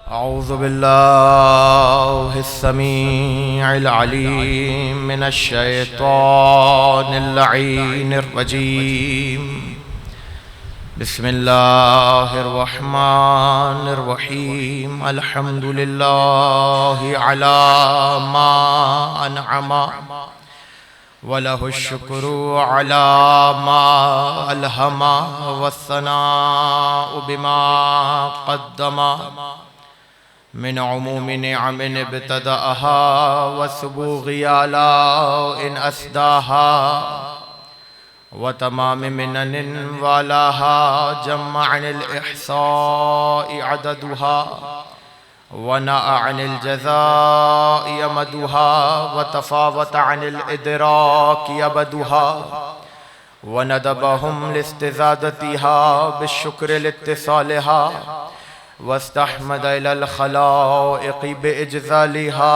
औज़ु बिल्लाहिस समीइल अलीम मिनश शैतानिर लईनिर रजीम। बिस्मिल्लाहिर रहमानिर रहीम। अल्हम्दुलिल्लाहि अला मा अनअमा वलहुश शुक्रू अला मा अलहमा वस्सनाउ बिमा क़द्दमा मिन उमूमि निअमिन इब्तदाअहा वसुबूग़ि आलाइन अस्दाहा व तमामि मिननिन वालाहा जम्अनिल इहसाइ अददुहा व नअनिल जज़ाइ अमदुहा व तफ़ावत अनिल इदराकि अबदुहा व नदबहुम लिस्तिज़ादतिहा बिश्शुक्रि लित्तिसालिहा वस्तहमद इलल खलाइक़ि बिइज्ज़ालिहा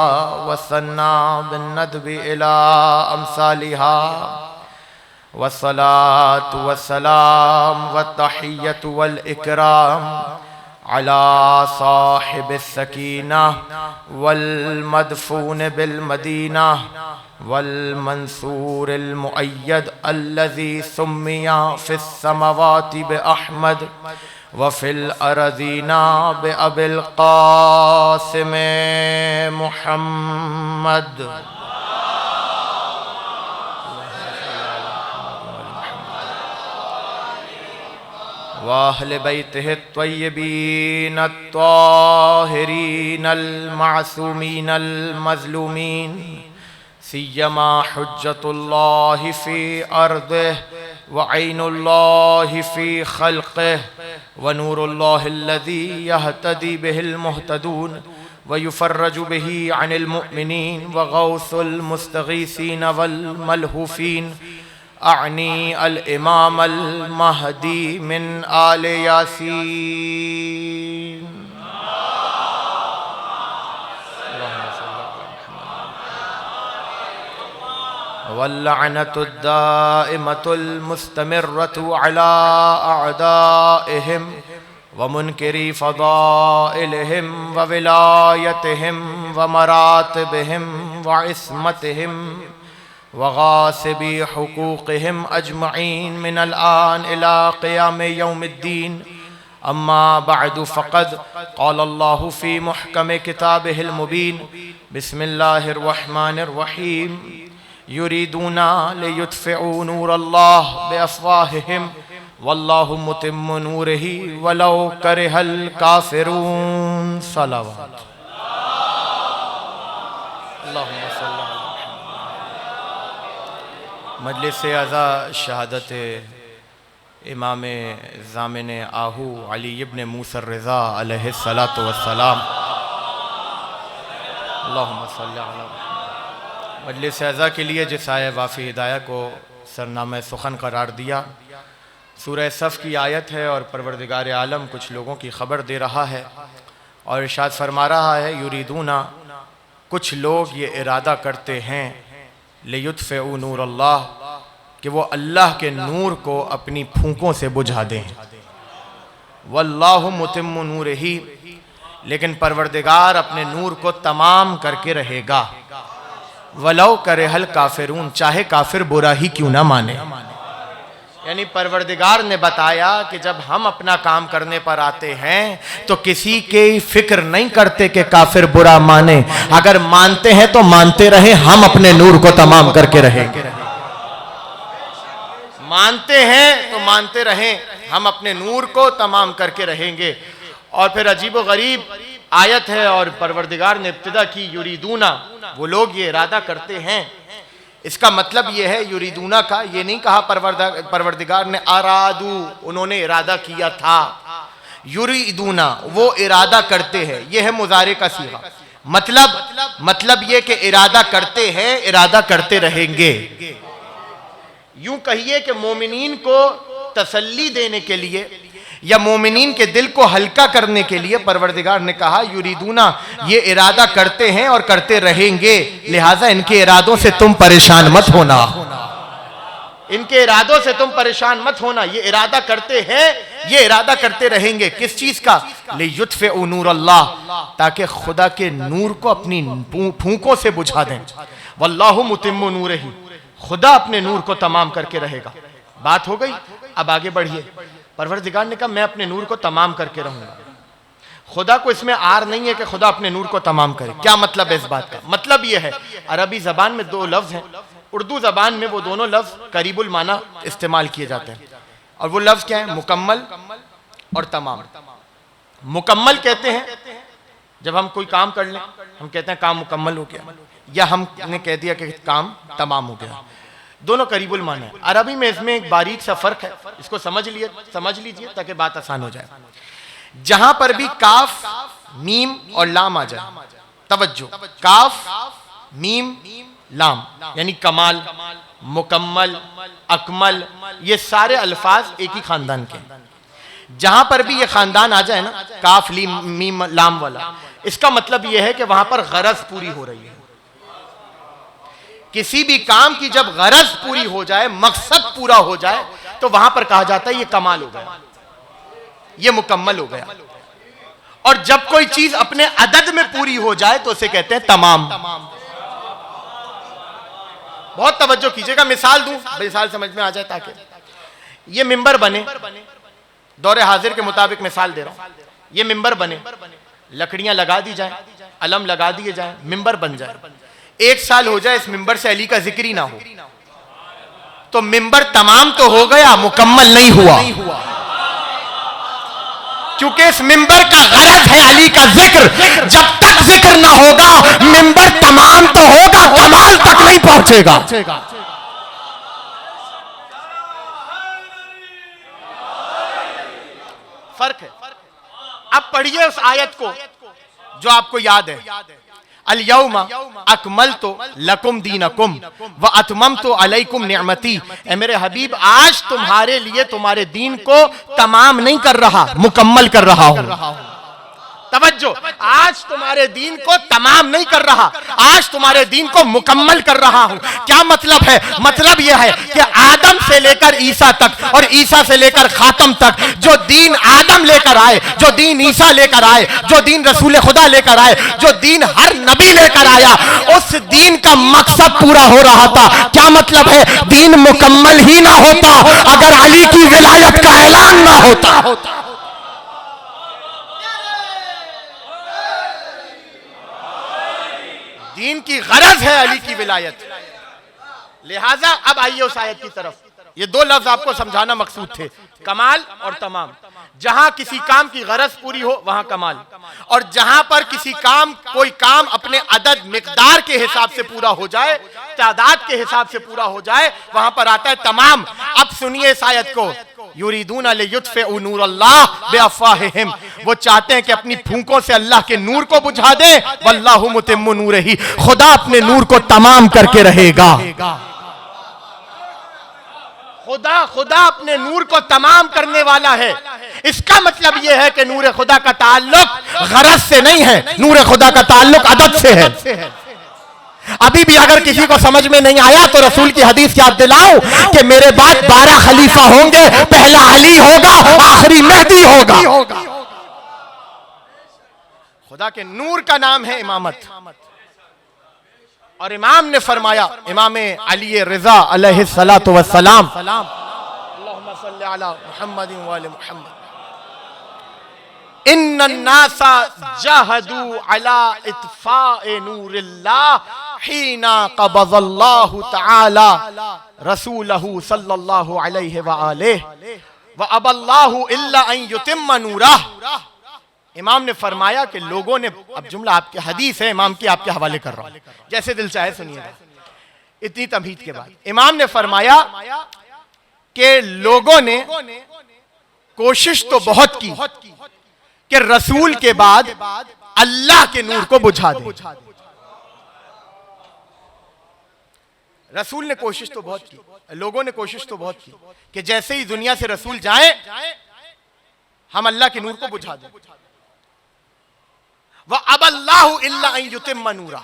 वसन्ना बिन्नदबि इला अम्सालिहा वस्सलातु वस्सलाम वत्तहिय्यतु वल इकराम अला साहिबिस सकीना वल मदफून बिल मदीना वल मंसूरिल मुअय्यद अल्लज़ी सुम्मिया फिस समावाति बि अहमद वफ़िल अरज़ीना बि अबिल क़ासिम मुहम्मद। व अहले बैतिहि त्वय्यबीन अत्ताहिरीन अल-मासूमीन अल-मज़लूमीन सिय्यमा हुज्जतुल्लाहि फ़ी अर्दिहि व ऐनुल्लाहि फ़ी ख़ल्क़िहि व नूरुल्लाहिल्लज़ी यहतदी बिहिल मुहतदून व युफ़र्रजु बिही अनिल मुअमिनीन व गौसुल मुस्तगीसीन वल मलहूफ़ीन अअनी अल इमाम अल महदी मिन आले यासीन। वल्लअनतुद दाइमतुल मुस्तमिर्रतु अला अअदाइहिम व मुनकिरी फ़दाइलिहिम व विलायतिहिम व मरातिबिहिम व इस्मतिहिम व गासिबी हुकूक़िहिम अजमईन मिनल आन इला क़ियाम यौमिद्दीन। अम्मा बअदु फ़क़द क़ालल्लाहु फ़ी मुहकम किताबिहिल मुबीन। बिस्मिल्लाहिर रहमानिर रहीम। युरीदूना लियुत्फ़िऊ नूरल्लाह बिअफ़वाहिहिम वल्लाहु मुतिम्मु नूरिही वलौ करिहल काफ़िरून। सलावत। अल्लाहुम्मा सल्लि अला मजलिस अज़ा शहादत इमाम ज़ामिन आहू अली इब्न मूसा रज़ा अलैहिस्सलातु वस्सलाम। अल्लाहुम्मा सल्लि अला मजलिस अज़ा के लिए जिस आय वाफ़ी हिदाया को सरनामा सुखन करार दिया, सूरह सफ़ की आयत है और परवरदिगार आलम कुछ लोगों की ख़बर दे रहा है और इरशाद फरमा रहा है युरीदूना, कुछ लोग ये इरादा करते हैं लियुत्फ़िऊ नूरल्लाह, कि वो अल्लाह के नूर को अपनी फूंकों से बुझा दें। वल्लाहु मुतिम्मु नूरिही, लेकिन परवरदिगार अपने नूर को तमाम करके रहेगा। वलौ करिहल काफिरून, चाहे काफिर बुरा ही क्यों ना माने। यानी परवरदिगार ने बताया कि जब हम अपना काम करने पर आते हैं तो किसी की फिक्र नहीं करते कि काफिर बुरा माने। अगर मानते हैं तो मानते रहे, हम अपने नूर को तमाम करके रहेंगे। मानते हैं तो मानते रहें, हम अपने नूर को तमाम करके रहेंगे। और फिर अजीब गरीब आयत है और परवरदिगार ने इब्तिदा की युरीदूना, वो लोग ये इरादा करते हैं। इसका मतलब ये है युरीदूना का ये नहीं कहा परवरदिगार ने आरादू, उन्होंने इरादा किया था। युरीदूना वो इरादा करते हैं, ये है मुजारे का सीगा। मतलब ये कि इरादा करते हैं, इरादा करते रहेंगे। यूं कहिए कि मोमिनीन को तसल्ली देने के लिए या मोमिनीन के दिल को हल्का करने के लिए परवरदिगार ने कहा युरीदूना, ये इरादा करते हैं और करते रहेंगे, लिहाजा इनके इरादों से तुम परेशान मत होना। इनके इरादों से तुम परेशान मत होना, ये इरादा करते हैं, ये इरादा करते रहेंगे। किस चीज का? लियुत्फिउ नूर अल्लाह, ताकि खुदा के नूर को अपनी फूंकों से बुझा दें। वल्लाहु मुतिम्मु नूरिही, खुदा अपने नूर को तमाम करके रहेगा। बात हो गई, अब आगे बढ़िए। परवरदिगार ने कहा मैं अपने नूर को तमाम करके रहूंगा। खुदा को इसमें आर नहीं है कि खुदा अपने नूर को तमाम करे। क्या मतलब है इस बात का? मतलब यह है, अरबी जबान में दो लफ्ज हैं, उर्दू जबान में वो दोनों लफ्ज करीबुल माना इस्तेमाल किए जाते हैं, और वो लफ्ज क्या है? मुकम्मल और तमाम। मुकम्मल कहते हैं जब हम कोई काम कर लें, हम कहते हैं काम मुकम्मल हो गया, या हमने कह दिया कि काम तमाम हो गया। दोनों करीबुल माना है। अरबी में इसमें एक बारीक सा फर्क है, इसको समझ लीजिए ताकि बात आसान हो जाए। जहां पर भी काफ, मीम और लाम आ जाए, तवज्जो, काफ, मीम, लाम, यानी कमाल, मुकम्मल, अकमल, ये सारे अल्फाज एक ही खानदान के। जहां पर भी ये खानदान आ जाए ना, काफ, मीम, लाम वाला, इसका मतलब यह है कि वहां पर गरज पूरी हो रही है। किसी भी काम की जब गरज पूरी हो जाए, मकसद पूरा हो जाए, तो वहां पर कहा जाता है ये कमाल हो गया, ये मुकम्मल हो गया। और जब कोई चीज अपने अदद में पूरी हो जाए तो उसे कहते हैं तमाम। बहुत तवज्जो कीजिएगा, मिसाल दूं, मिसाल समझ में आ जाए। ताकि ये मिंबर बने, दौरे हाजिर के मुताबिक मिसाल दे रहा हूं, ये मिंबर बने, लकड़ियां लगा दी जाए, अलम लगा दिए जाए, मिंबर बन जाए। 1 साल हो जाए इस मिंबर से अली का जिक्र ही ना हो, तो मिंबर तमाम तो हो गया, मुकम्मल नहीं हुआ। क्योंकि इस मिंबर का गरज है अली का जिक्र। जब तक जिक्र ना होगा, मिंबर तमाम तो होगा, कमाल तक नहीं पहुंचेगा। फर्क है। अब पढ़िए उस आयत को जो आपको याद है, अल यौमा अकमलतु लकुम दीनकुम व अतममतु अलैकुम निअमती। ए मेरे हबीब, आज तुम्हारे लिए तुम्हारे दीन को तमाम नहीं कर रहा, मुकम्मल कर रहा हूं। तवज्जो, आज तुम्हारे दीन को तमाम नहीं कर रहा, आज तुम्हारे दीन को मुकम्मल कर रहा हूं। क्या मतलब है? मतलब यह है कि आदम से लेकर ईसा तक और ईसा से लेकर खातम तक जो दीन आदम लेकर आए, जो दीन ईसा लेकर आए, जो दीन रसूल खुदा लेकर आए, जो दीन हर नबी लेकर आया, उस दीन का मकसद पूरा हो रहा था। क्या मतलब है? दीन मुकम्मल ही ना होता अगर अली की विलायत का ऐलान ना होता। दीन की गरज है अली की विलायत। लिहाजा अब आइए उस आयत की तरफ। ये दो लफ्ज आपको समझाना मकसूद थे, कमाल और तमाम। जहां किसी काम की गरज पूरी हो वहां कमाल, और जहां पर किसी काम, कोई काम अपने अदद मिकदार के हिसाब से पूरा हो जाए, तादाद के हिसाब से पूरा हो जाए, वहां पर आता है तमाम। अब सुनिए इस आयत को, युरीदूना लियुत्फिउ नूरल्लाह बिअफ़वाहिहिम, वो चाहते हैं कि अपनी फूंकों से अल्लाह के नूर को बुझा दें। वल्लाहु मुतिम्मु नूरिही, खुदा अपने नूर को तमाम करके रहेगा। खुदा अपने नूर को तमाम करने वाला है। इसका मतलब यह है कि नूर खुदा का ताल्लुक गरज से नहीं है, नूर खुदा का ताल्लुक अदद से है। अभी भी अगर किसी को समझ में नहीं आया तो रसूल की हदीस याद दिलाऊं कि मेरे बाद 12 खलीफा होंगे, पहला अली होगा, आखिरी मेहदी होगा। खुदा के नूर का नाम है इमामत। और इमाम ने फरमाया, इमाम अली रिजा अलैहिस्सलातु वस्सलाम, अल्लाहुम्मा सल्ली अला मुहम्मद व आले मुहम्मद, इन्नन नासा जहदू अला इत्फाए नूरिल्लाह हीना क़बज़ल्लाहु तआला रसूलहु सल्लल्लाहु अलैहि व आलिहि व अबल्लाहु इल्ला अन युतिम्मा नूरह। इमाम ने फरमाया कि लोगों ने, अब जुमला आपके हदीस है, इमाम की आपके हवाले कर रहा हूं, जैसे दिल चाहे सुनिएगा। इतनी तमहीद के बाद इमाम ने फरमाया कि लोगों ने कोशिश तो बहुत की कि रसूल के बाद अल्लाह के नूर को बुझा दे। रसूल ने कोशिश तो बहुत की, लोगों ने कोशिश तो बहुत की कि जैसे ही दुनिया से रसूल जाए हम अल्लाह के नूर को बुझा दें। व अबल्लाहु इल्ला अन युतिम्मा नूरा,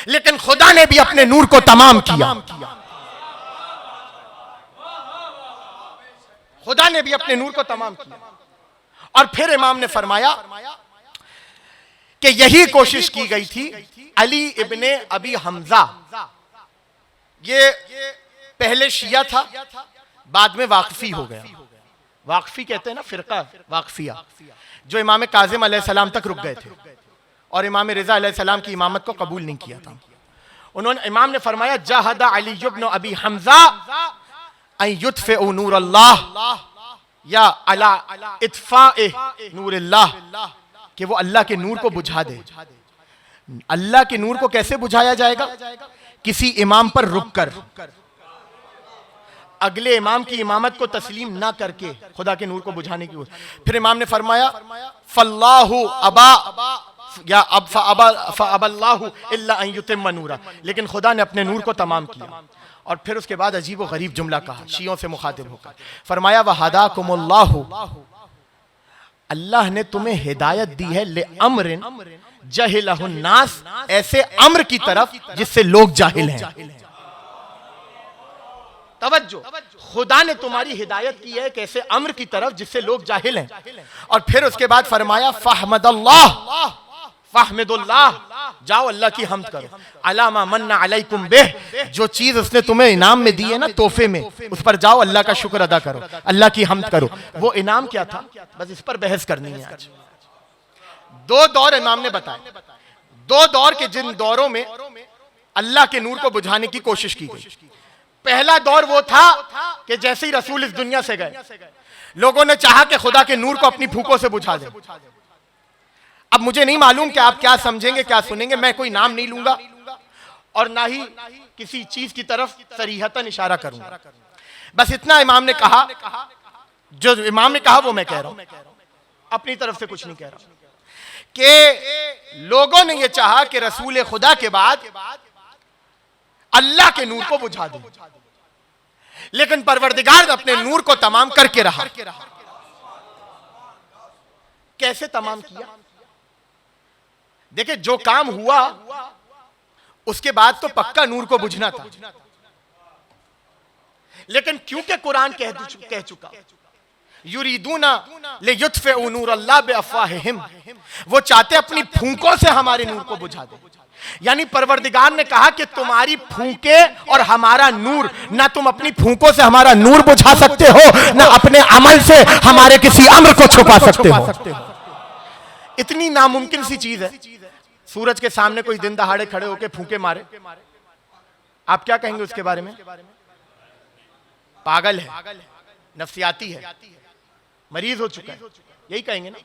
लेकिन खुदा ने भी अपने नूर को तमाम किया। खुदा ने भी अपने नूर को तमाम किया। और फिर इमाम ने फरमाया कि यही कोशिश की गई थी अली इब्ने अबी हमजा, ये पहले शिया था, बाद में वाकफी हो गया। वाकफी कहते हैं ना, फिरका वाकफिया, जो इमाम काजिम अलैहिस्सलाम तक रुक गए थे और इमाम रिजा अलैहिस्सलाम की इमामत को कबूल नहीं किया था। उन्होंने, इमाम ने फरमाया जहदा अली इब्न अबी हमजा अन युत्फिउ नूर अल्लाह या अला इत्फाए नूर अल्लाह, कि वो अल्लाह के नूर को बुझा दे। अल्लाह के नूर को कैसे बुझाया जाएगा? किसी इमाम पर रुककर, अगले इमाम की इमामत को तस्लीम ना करके खुदा के नूर को बुझाने की। फिर इमाम ने फरमाया फल्लाहु अबा या अब फअबल्लाहु इल्ला अन युतिम्मा नूरा, लेकिन खुदा ने अपने नूर को तमाम किया। और फिर उसके बाद अजीब व गरीब जुमला कहा शियों से मुखातिब होकर, फरमाया वहदाकुमुल्लाहु, अल्लाह ने तुम्हें हिदायत दी है ले अम्रिन जहिलहुन नास, ऐसे अम्र की तरफ जिससे लोग जाहिल हैं। तवज्जो, खुदा ने तुम्हारी हिदायत की है कैसे अम्र की तरफ जिससे लोग जाहिल हैं। और फिर उसके बाद फरमाया फहमदल्लाह फहमदुल्लाह, जाओ अल्लाह की हम्द करो, अलामा मन्ना अलैकुम बिह, जो चीज उसने तुम्हें इनाम में दी है ना, तोहफे में, उस पर जाओ अल्लाह का शुक्र अदा करो, अल्लाह की हम्द करो। वो इनाम क्या था, बस इस पर बहस करनी है आज। दो दौर इमाम ने बताए, दो दौर के जिन दौरों में अल्लाह के नूर को बुझाने की कोशिश की गई। पहला दौर वो था कि जैसे ही रसूल इस दुनिया से गए, लोगों ने चाहा कि खुदा के नूर को अपनी फूंकों से बुझा दे। अब मुझे नहीं मालूम कि आप क्या समझेंगे क्या सुनेंगे, मैं कोई नाम नहीं लूंगा और ना ही किसी चीज की तरफ सरीहतन इशारा करूंगा। बस इतना इमाम ने कहा, जो इमाम ने कहा वो मैं कह रहा हूं, अपनी तरफ से कुछ नहीं कह रहा, कि लोगों ने यह चाहा कि रसूल खुदा के बाद अल्लाह के नूर को बुझा दे, लेकिन परवरदिगार अपने नूर को तमाम करके रहा। कैसे तमाम किया? देखिए, जो काम हुआ उसके बाद तो पक्का नूर को बुझना था, लेकिन क्योंकि कुरान कह चुका युरीदूना लियुत्फिउ नूर अल्लाह बिअफ़वाहिहिम, वो चाहते अपनी फूंकों से हमारे नूर को बुझा दे। यानी परवरदिगार ने कहा कि तुम्हारी फूंके और हमारा नूर, ना तुम अपनी फूंकों से हमारा नूर बुझा सकते हो, ना अपने अमल से हमारे किसी अम्र को छुपा सकते हो। इतनी नामुमकिन सी चीज है। सूरज के सामने कोई दिन दहाड़े खड़े होकर फूंके मारे, आप क्या कहेंगे उसके बारे में? पागल है, नफसियाती है, मरीज हो चुका है, यही कहेंगे ना।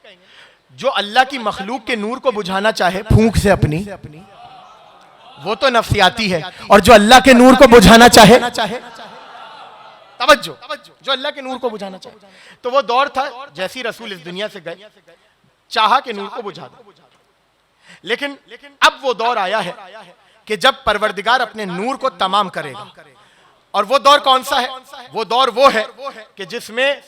जो अल्लाह की मखलूक के नूर को बुझाना चाहे फूंक से अपनी, वो तो नफसियाती है, और जो अल्लाह के नूर को बुझाना चाहे, तवज्जो, जो अल्लाह के नूर को बुझाना चाहे, तो वो दौर था जैसी रसूल इस दुनिया से गए, चाहा के नूर को बुझा दे। लेकिन अब वो दौर आया है कि जब परवरदिगार अपने नूर को तमाम करेगा। और वो दौर कौन सा है? वो दौर वो है कि जिसमें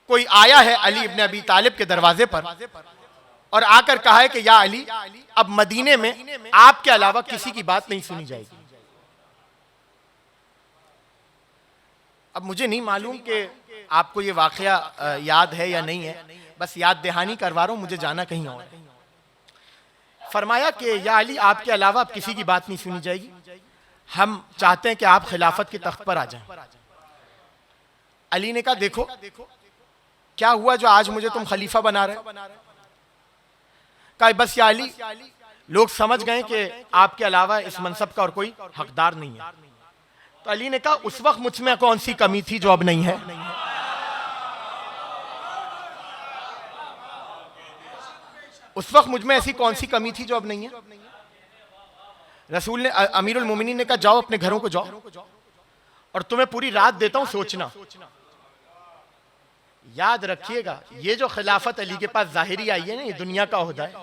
कोई आया है अली इब्न अबी तालिब के दरवाजे पर और आकर कहा है कि या अली, अब मदीने में आपके अलावा किसी की बात नहीं सुनी जाएगी। अब मुझे नहीं मालूम कि आपको ये वाकया याद है या नहीं है, बस याद दहानी करवा रहा हूं, मुझे जाना कहीं और है। फरमाया कि या अली, आपके अलावा अब किसी की बात नहीं सुनी जाएगी, हम चाहते हैं कि आप खिलाफत के तख्त पर आ जाएं। अली ने कहा देखो क्या हुआ जो आज मुझे तुम खलीफा बना रहे हो? कहा बस या अली, लोग समझ गए कि आपके अलावा इस मनसब का और कोई हकदार नहीं है। तो अली ने कहा उस वक्त मुझ में कौन सी कमी थी जो अब नहीं है? उस वक्त मुझ में ऐसी कौन सी कमी थी जो अब नहीं है? रसूल ने, अमीरुल मोमिनीन ने कहा जाओ अपने घरों को जाओ और तुम्हें पूरी रात देता हूं सोचना। याद रखिएगा, ये जो खिलाफत अली के पास जाहिरी आई है ना, ये दुनिया का ओहदा है,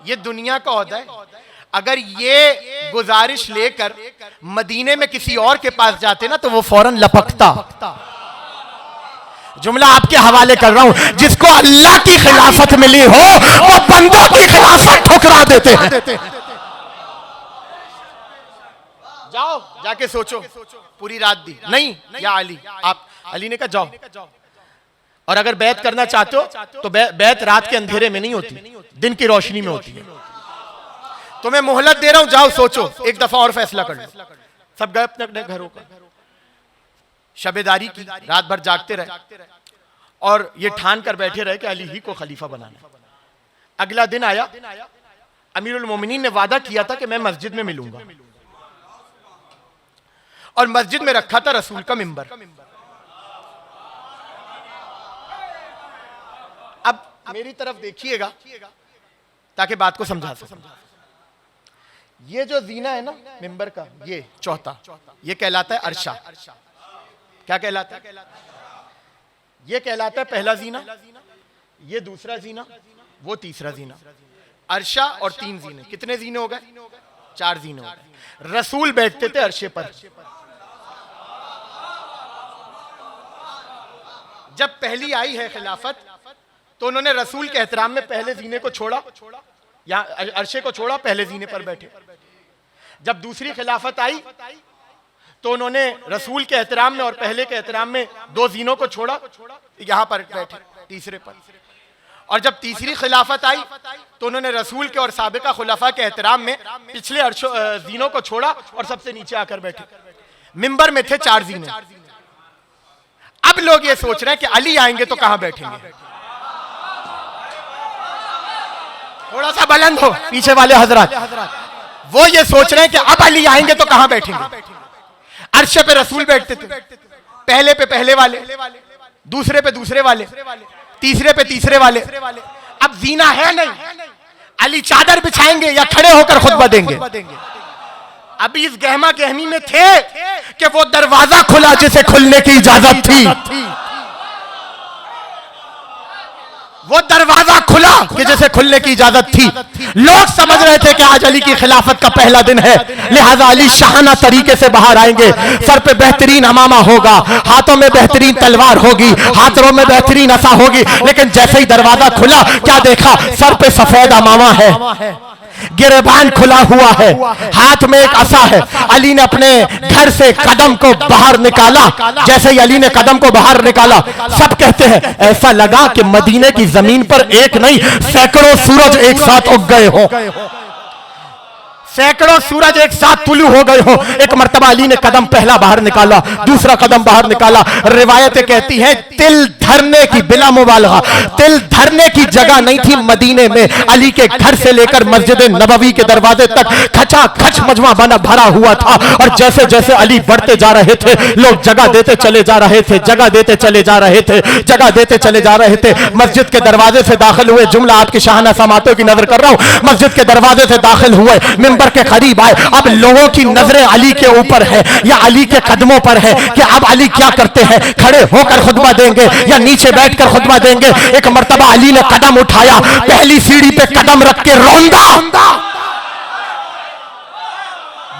ये दुनिया का ओहदा है। अगर ये गुजारिश लेकर मदीने में किसी और के पास जाते ना तो वो फौरन लपकता। जुमला आपके हवाले कर रहा हूं, जिसको अल्लाह की खिलाफत मिली हो वो बंदों की खिलाफत ठुकरा देते हैं। जाओ जाके सोचो। पूरी रात दी, नहीं या अली, आप अली ने कहा जाओ, और अगर बैत करना चाहते हो तो बैत रात के अंधेरे में नहीं होती, दिन की रोशनी में होती है। तो मैं मोहलत दे रहा हूं, जाओ सोचो, एक दफा और फैसला कर लो। सब गए अपने अपने घरों पर, शबेदारी की, रात भर जागते रहे और ये ठान कर बैठे रहे कि अली ही को खलीफा बनाना। अगला दिन आया, अमीरुल मोमिनीन ने वादा किया था कि मैं मस्जिद में मिलूंगा, और मस्जिद में रखा था रसूल का मिंबर। अब मेरी तरफ देखिएगा ताकि बात को समझा सकूं। ये जो जीना है ना मिंबर का, ये चौथा, ये कहलाता है अर्शा। क्या कहलाता है? ये कहलाता है पहला जीना, ये दूसरा जीना, वो तीसरा जीना। अर्शा और 3 जीने, कितने जीने हो गए? 4 जीने हो गए। रसूल बैठते थे अर्शे पर। जब पहली आई है खिलाफत तो उन्होंने रसूल के एहतराम में पहले जीने को छोड़ा, या अर्शे को छोड़ा, पहले जीने पर बैठे। जब दूसरी खिलाफत आई तो उन्होंने रसूल के एहतराम में और पहले के एहतराम में 2 जीनों को छोड़ा, यहां पर बैठे तीसरे पर। और जब तीसरी खिलाफत आई तो उन्होंने रसूल के और साबिका खुलाफा के एहतराम में पिछले जीनों को छोड़ा और सबसे नीचे आकर बैठे। मिंबर में थे 4 जीने। अब लोग ये सोच रहे हैं कि अली आएंगे तो कहां बैठेंगे? थोड़ा सा बुलंद हो पीछे वाले हजरात। वो ये सोच रहे हैं कि अब अली आएंगे तो कहां बैठेंगे? अर्श पे रसूल बैठते थे, पहले पे पहले वाले, दूसरे पे दूसरे वाले, तीसरे पे तीसरे वाले। अब जीना है नहीं, अली चादर बिछाएंगे या खड़े होकर खुतबा देंगे? अभी इस गहमा गहमी में थे कि वो दरवाजा खुला जिसे खुलने की इजाजत थी। वो दरवाजा खुला कि जैसे खुलने की इजाजत थी। लोग समझ रहे थे कि आज अली की खिलाफत का पहला दिन है, लिहाजा अली शाहाना तरीके से बाहर आएंगे। सर पे बेहतरीन अमामा होगा, हाथों में बेहतरीन तलवार होगी, हाथों में बेहतरीन असा होगी। लेकिन जैसे ही दरवाजा खुला, क्या देखा? सर पे सफेद अमामा है, गिरेबान खुला हुआ है, हाथ में एक असा है। अली ने अपने घर से कदम को बाहर निकाला। जैसे ही अली ने कदम को बाहर निकाला, सब कहते हैं ऐसा लगा कि मदीने की जमीन पर एक नहीं सैकड़ों सूरज एक साथ उग गए हो, सैकड़ों सूरज एक साथ तुलू हो गए हो। एक मर्तबा अली ने कदम पहला बाहर निकाला, दूसरा कदम बाहर निकाला। रिवायतें कहती हैं तिल धरने की, बिला मुबालगा, तिल धरने की जगह नहीं थी मदीने में। अली के घर से लेकर मस्जिद नबवी के दरवाजे तक खचा खच मजमा बना भरा हुआ था। और जैसे जैसे अली बढ़ते जा रहे थे, लोग जगह देते चले जा रहे थे, जगह देते चले जा रहे थे, जगह देते चले जा रहे थे। मस्जिद के दरवाजे से दाखिल हुए, जुमला आपकी शाहाना समातों की नजर कर रहा हूं, मस्जिद के दरवाजे से दाखिल हुए, मिंबर के करीब आए। अब लोगों की नजरें अली के ऊपर है या अली के कदमों पर है कि अब अली क्या करते हैं, खड़े होकर खुतबा देंगे या नीचे बैठकर खुतबा देंगे। एक मर्तबा अली ने कदम उठाया, पहली सीढ़ी पे कदम रख के रौंदा,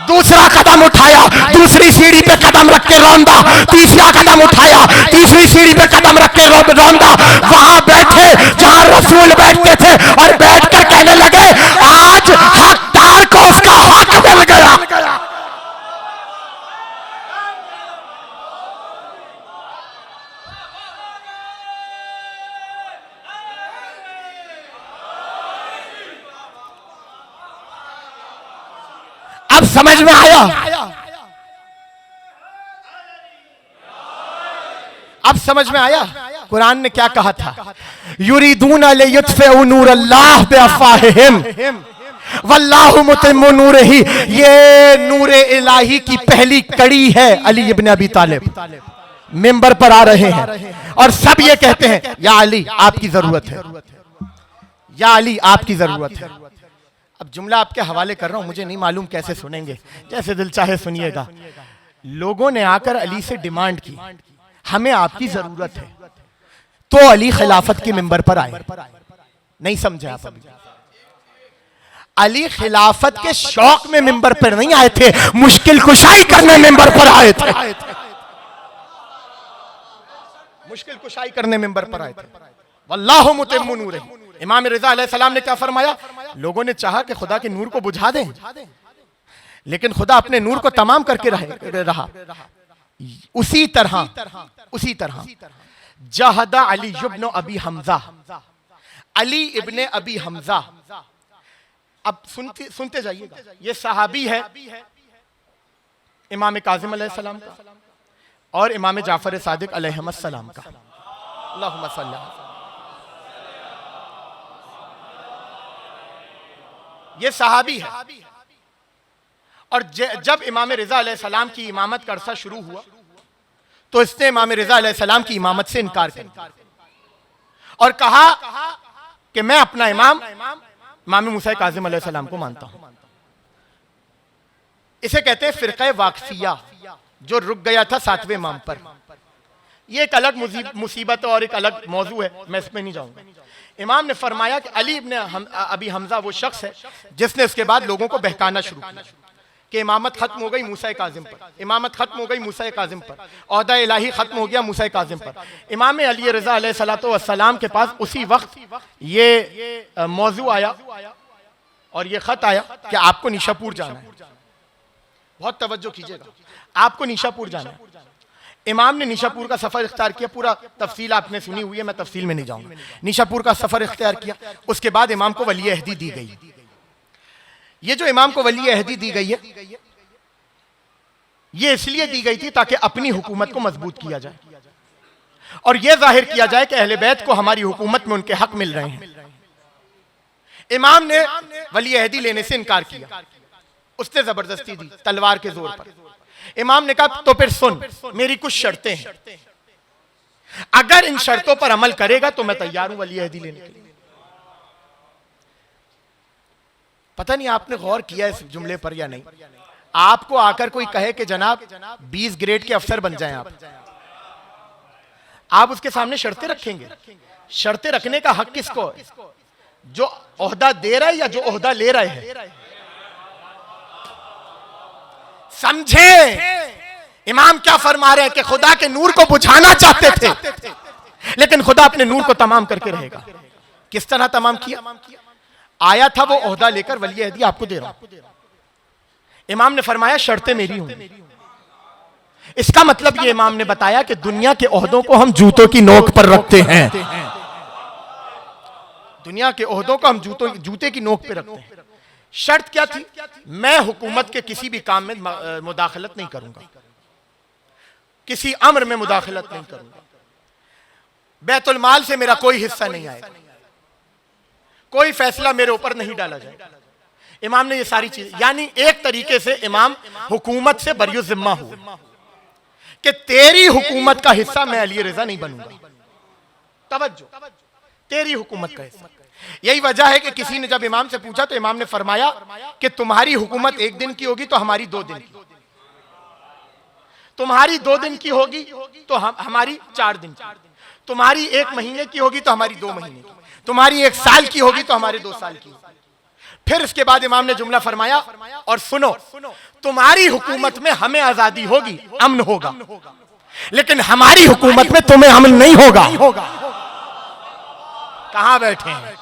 दूसरा कदम उठाया, दूसरी सीढ़ी पे कदम रख के रौंदा, तीसरा कदम उठाया, तीसरी सीढ़ी पे कदम रख के रौंदा। वहां बैठे जहां रसूल बैठते थे और बैठकर कहने लगे आज हकदार को उसका हक मिल गया। अब समझ में आया? अब समझ में आया कुरान ने क्या कहा था? युरीदूना लियुत्फिउ नूरल्लाह बिअफ़वाहिहिम वल्लाहु मुतिम्मु नूरिही। ये नूरे इलाही की पहली कड़ी है। अली इब्न अबी तालिब मिंबर पर आ रहे हैं और सब ये कहते हैं या अली आपकी जरूरत है, या अली आपकी जरूरत है। अब जुमला आपके हवाले कर रहा हूं, मुझे नहीं मालूम कैसे सुनेंगे, जैसे दिल चाहे सुनिएगा। लोगों ने आकर अली से डिमांड की हमें आपकी जरूरत है, तो अली खिलाफत के मिंबर पर आए। नहीं समझे आप? अभी अली खिलाफत के शौक में मिंबर पर नहीं आए थे, मुश्किल कुशाई करने मिंबर पर आए थे। मुश्किल कुशाई करने मिंबर पर आए थे। वल्लाहु मुतिम्मु नूरिही। इमाम रिज़ा अलैहिस्सलाम ने क्या फरमाया? लोगों ने चाहा कि खुदा के नूर को बुझा दें, लेकिन खुदा अपने नूर को तमाम करके रहा। उसी तरह जहदा अली इब्न अबी हमजा, अली इब्ने अबी हमजा, अब सुनते जाइएगा, ये सहाबी है इमाम काज़िम अलैहिस्सलाम का और इमाम जाफर सादिक अलैहिस्सलाम का। अल्लाहुम्मा सल्ली। ये सहाबी है और जब इमाम रिजा अलैहिस्सलाम की इमामत का अरसा शुरू हुआ तो इसने इमाम रिजा अलैहिस्सलाम की इमामत से इनकार कर दिया और कहा कि मैं अपना इमाम इमाम मूसा काज़िम अलैहिस्सलाम को मानता हूं। इसे कहते हैं फिरक़े वाक़फिया, जो रुक गया था 7वें इमाम पर। यह एक अलग मुसीबत और एक अलग मौजू है, मैं इसमें नहीं जाऊंगा। इमाम ने फरमाया कि अली इब्ने अबी हमजा वो शख्स है जिसने उसके बाद लोगों को बहकाना शुरू किया कि इमामत खत्म हो गई मूसा काज़िम पर, इमामत खत्म हो गई मूसा काज़िम पर, ओहदा इलाही खत्म हो गया मूसा काज़िम पर। इमाम अली रज़ा अलैहिस्सलातु वस्सलाम के पास उसी वक्त ये मौजू आया और ये खत आया कि आपको निशापुर जाना है। बहुत तवज्जो कीजिएगा, आपको निशापुर जाना है। इमाम ने निशापुर का सफर इख्तियार किया, पूरा तफसील आपने सुनी हुई है, मैं तफसील में नहीं जाऊंगा। निशापुर का सफर इख्तियार किया, उसके बाद इमाम को वली अहदी दी गई। ये जो इमाम को वली अहदी दी गई है, ये इसलिए दी गई थी ताकि अपनी हुकूमत को मजबूत किया जाए और यह जाहिर किया जाए कि अहले बैत को हमारी हुकूमत में उनके हक मिल रहे हैं। इमाम ने वली अहदी लेने से इनकार किया, उसने जबरदस्ती दी तलवार के जोर पर। इमाम ने कहा तो फिर सुन, मेरी कुछ शर्तें हैं, अगर इन शर्तों पर अमल करेगा तो मैं तैयार हूं वली अहदी लेने के लिए। पता नहीं आपने गौर किया इस जुमले पर या नहीं। आपको आकर कोई कहे कि जनाब 20 ग्रेड के अफसर बन जाएं आप उसके सामने शर्तें रखेंगे? शर्तें रखने का हक किसको है? जो ओहदा दे रहा है या जो ओहदा ले रहा है? समझे इमाम क्या फरमा रहे हैं कि खुदा के नूर को बुझाना चाहते थे लेकिन खुदा अपने नूर को तमाम करके रहेगा। किस तरह तमाम किया? आया था वो ओहदा लेकर, वली अहदी आपको दे रहा हूं। इमाम ने फरमाया शर्तें मेरी होंगी। इसका मतलब ये इमाम ने बताया कि दुनिया के ओहदों को हम जूतों की नोक पर रखते हैं। दुनिया के ओहदों को हम जूते की नोक पर रखते हैं। शर्त क्या थी? मैं हुकूमत के किसी भी काम में मुदाखलत नहीं करूंगा, किसी अम्र में मुदाखलत नहीं करूंगा, बैतुल माल से मेरा कोई हिस्सा नहीं आएगा, कोई फैसला मेरे ऊपर नहीं डाला जाएगा। इमाम ने ये सारी चीज, यानी एक तरीके से इमाम हुकूमत से बरियो जिम्मा हुए कि तेरी हुकूमत का हिस्सा मैं अली रजा नहीं बनूंगा। तवज्जो, तेरी हुकूमत का हिस्सा। यही वजह है कि किसी ने जब इमाम से पूछा तो इमाम ने फरमाया कि तुम्हारी हुकूमत 1 दिन की होगी तो हमारी 2 दिन की, तुम्हारी 2 दिन की होगी तो हमारी 4 दिन की, तुम्हारी 1 महीने की होगी तो हमारी 2 महीने की, तुम्हारी 1 साल की होगी तो हमारे 2 साल की। फिर इसके बाद इमाम ने जुमला फरमाया, और सुनो, तुम्हारी हुकूमत में हमें आजादी होगी, अमन होगा, लेकिन हमारी हुकूमत में तुम्हें अमन नहीं होगा। कहां बैठे हैं?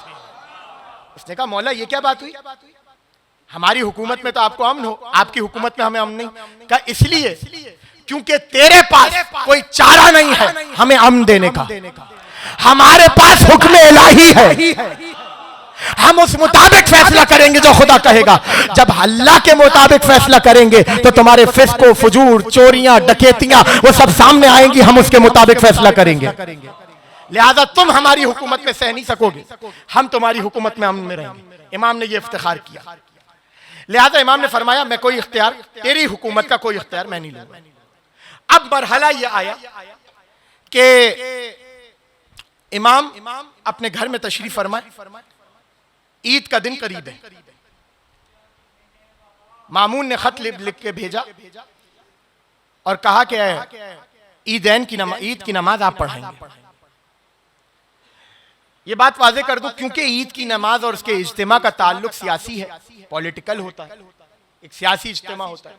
उसने कहा मौला ये क्या बात हुई? हमारी हुकूमत में तो आपको अमन हो, आपकी हुकूमत में हमें अमन नहीं। कहा इसलिए क्योंकि तेरे पास कोई चारा नहीं है हमें अमन देने का, हमारे पास हुक्म इलाही है, हम उस मुताबिक फैसला करेंगे जो खुदा कहेगा। जब अल्लाह के मुताबिक फैसला करेंगे तो तुम्हारे फिस्को, फुजूर, चोरियां, डकैतियां वो सब सामने आएंगी, हम उसके मुताबिक फैसला करेंगे। लिहाजा तुम हमारी हुकूमत में सह नहीं सकोगे, हम तुम्हारी हुकूमत में अमन में रहेंगे। इमाम ने यह इफ्तिखार किया। लिहाजा इमाम ने फरमाया मैं कोई इख्तियार, तेरी हुकूमत का कोई इख्तियार मैं नहीं लूंगा। अब मरहला यह आया कि इमाम अपने घर में तशरीफ फरमाए, ईद का दिन करीब है। मामून ने खत लिख के भेजा और कहा कि ईद की नमाज आप पढ़ाएंगे। ये बात वाज़ेह कर दूं, क्योंकि ईद की नमाज और उसके इज्तिमा का ताल्लुक सियासी है, पॉलिटिकल होता है, एक सियासी इज्तिमा होता है।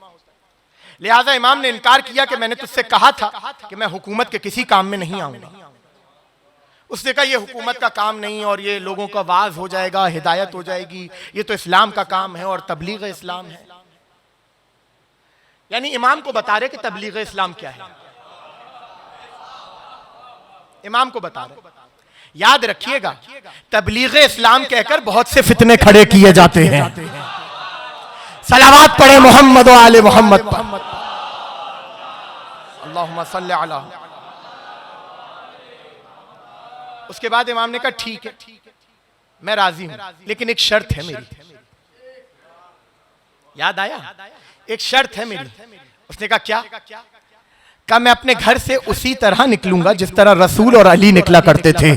लिहाजा इमाम ने इनकार किया कि मैंने तुझसे कहा था कि मैं हुकूमत के किसी काम में नहीं आऊंगा। उसने कहा ये हुकूमत का काम नहीं और ये लोगों का वाज हो जाएगा, हिदायत हो जाएगी, ये तो इस्लाम का काम है और तबलीग इस्लाम है। यानी इमाम को बता रहे कि तबलीग इस्लाम क्या है, इमाम को बता रहे। याद रखिएगा, तबलीग इस्लाम कहकर बहुत से फितने खड़े किए जाते हैं। सलावत पढ़े मोहम्मद व आले मोहम्मद पर। अल्लाहुम्मा सल्ली अला। उसके बाद इमाम ने कहा ठीक है, मैं राजी हूं, लेकिन एक शर्त है मेरी। याद आया, एक शर्त है मेरी। उसने कहा क्या? कहा मैं अपने घर से उसी तरह निकलूंगा जिस तरह रसूल और अली निकला करते थे।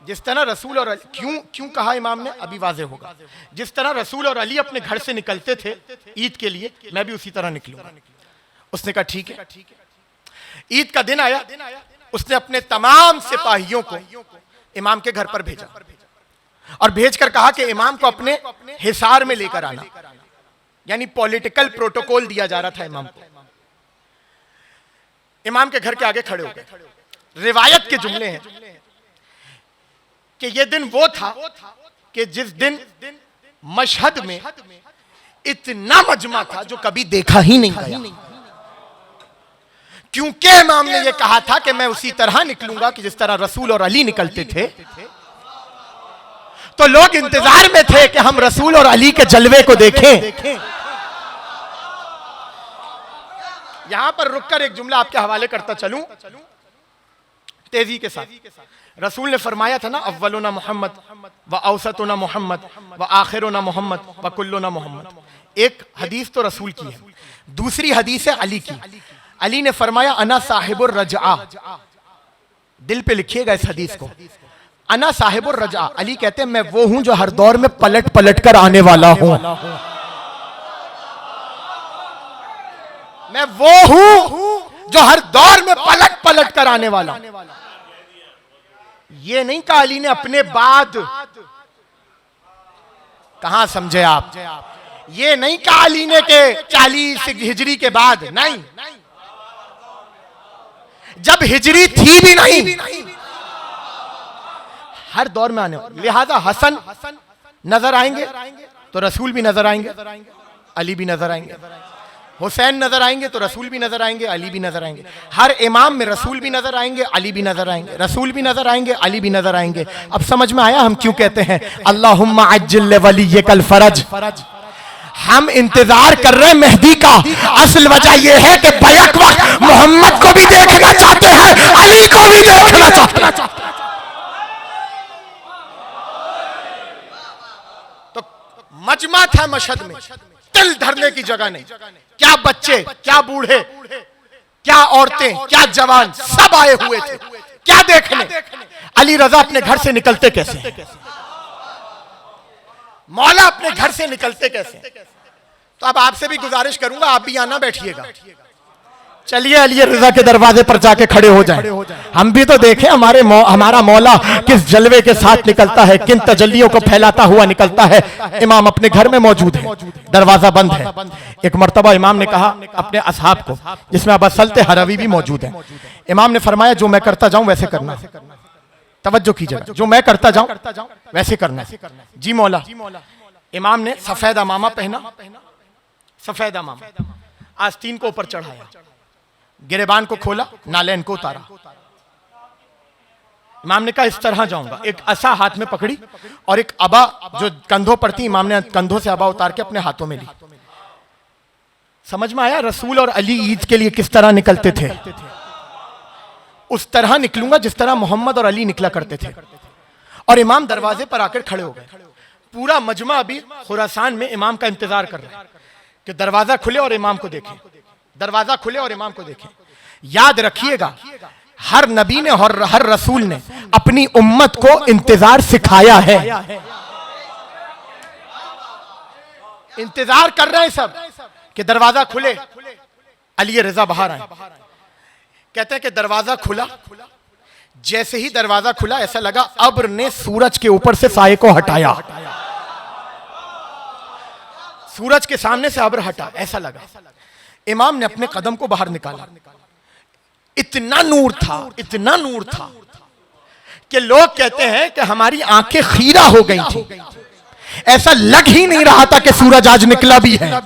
जिस तरह रसूल और अली, क्यों कहा इमाम ने, अभी वाज़ेह होगा। जिस तरह रसूल और अली अपने घर से निकलते थे ईद के लिए, मैं भी उसी तरह निकलूंगा। उसने कहा ठीक है। ईद का दिन आया, उसने अपने तमाम सिपाहियों को इमाम के घर पर भेजा और भेजकर कहा कि इमाम को अपने हिसार में लेकर आना। यानी पॉलिटिकल प्रोटोकॉल दिया जा रहा था इमाम को। इमाम के घर के आगे खड़े हो गए। रिवायत के जुमले हैं कि यह दिन वो था कि जिस दिन मशहद में इतना मजमा था जो कभी देखा ही नहीं गया, क्योंकि इमाम ने यह कहा था कि मैं उसी तरह निकलूंगा कि जिस तरह रसूल और अली निकलते थे। तो लोग इंतजार में थे कि हम रसूल और अली के जलवे को देखें। यहां पर रुककर एक जुमला आपके हवाले करता चलूं तेजी के साथ। रसूल ने फरमाया था ना, अव्वलुना मोहम्मद व औसतुना मोहम्मद व आखिरुना मोहम्मद व कुल्लुना मोहम्मद। एक हदीस तो रसूल की है, दूसरी हदीस है अली की। अली ने फरमाया अना साहिबुर रजा। दिल पे लिखिएगा इस हदीस को, अना साहिबुर रजा। अली कहते हैं मैं वो हूं जो हर दौर में पलट पलट कर आने वाला हूं। मैं वो हूं जो हर दौर में पलट पलट कर आने वाला। ये नहीं कहा अली ने अपने बाद, कहां समझे आप? ये नहीं कहा अली ने के 40 हिजरी के बाद, नहीं, जब हिजरी थी भी नहीं, हर दौर में आने वाले। लिहाजा हसन नजर आएंगे तो रसूल भी नजर आएंगे, अली भी नजर आएंगे। हुसैन नजर आएंगे तो रसूल भी नजर आएंगे, अली भी नजर आएंगे। हर इमाम में रसूल भी नजर आएंगे, अली भी नजर आएंगे, रसूल भी नजर आएंगे, अली भी नजर आएंगे। अब समझ में आया हम क्यों कहते हैं अल्लाहुम्मा अज्जिल वलियकल फरज। हम इंतजार कर रहे हैं मेहदी का। असल वजह यह है कि बैक वक्त मोहम्मद को भी देखना चाहते हैं, अली को भी देखना चाहते हैं। तो मजमा था मशहद में, तिल धरने की जगह नहीं। क्या बच्चे, क्या बूढ़े, क्या औरतें, क्या जवान, सब आए हुए थे। क्या देखने? अली रजा अपने घर से निकलते कैसे, मौला अपने घर से निकलते कैसे। तो अब आपसे भी गुजारिश करूंगा, आप भी आना बैठिएगा। चलिए अली रजा के दरवाजे पर जाके खड़े हो जाएं। हम भी तो देखें हमारा मौला किस जलवे के साथ निकलता है, किन तजल्लियों को फैलाता हुआ निकलता है। इमाम अपने घर में मौजूद है, दरवाजा बंद है। एक मर्तबा इमाम ने कहा अपने असहाब को, जिसमें अबू सल्ते हरवी भी मौजूद है। इमाम ने फरमाया जो मैं करता जाऊं वैसे करना। तवज्जो कीजिएगा, जो मैं करता जाऊं वैसे करना। जी मौला। इमाम ने सफेद अमामा पहना, सफेद अमामा, आस्तीन को ऊपर चढ़ाया, गिरेबान को खोला, नालैन को उतारा। इमाम ने कहा इस तरह जाऊंगा। एक असा हाथ में पकड़ी और एक अबा जो कंधों पर थी, इमाम ने कंधों से अबा उतार के अपने हाथों में ली। समझ में आया रसूल और अली ईद के लिए किस तरह निकलते थे? उस तरह निकलूंगा जिस तरह मोहम्मद और अली निकला करते थे। और इमाम दरवाजे पर आकर खड़े हो गए। पूरा मजमा अभी खुरासान में इमाम का इंतजार कर रहा है कि दरवाजा खुले और इमाम को देखें, दरवाजा खुले और इमाम को देखें। याद रखिएगा, हर नबी ने और हर रसूल ने अपनी उम्मत को इंतजार सिखाया है। इंतजार कर रहे हैं सब कि दरवाजा खुले, अली रजा बाहर आए। कहते हैं कि दरवाजा खुला, जैसे ही दरवाजा खुला ऐसा लगा अब्र ने सूरज के ऊपर से साये को हटाया। सूरज के सामने से अब्र हटा, ऐसा लगा। इमाम ने अपने कदम को बाहर निकाला। इतना नूर था, इतना नूर था कि लोग कहते हैं कि हमारी आंखें खीरा हो गई थी। ऐसा लग ही नहीं रहा था कि सूरज आज निकला भी है।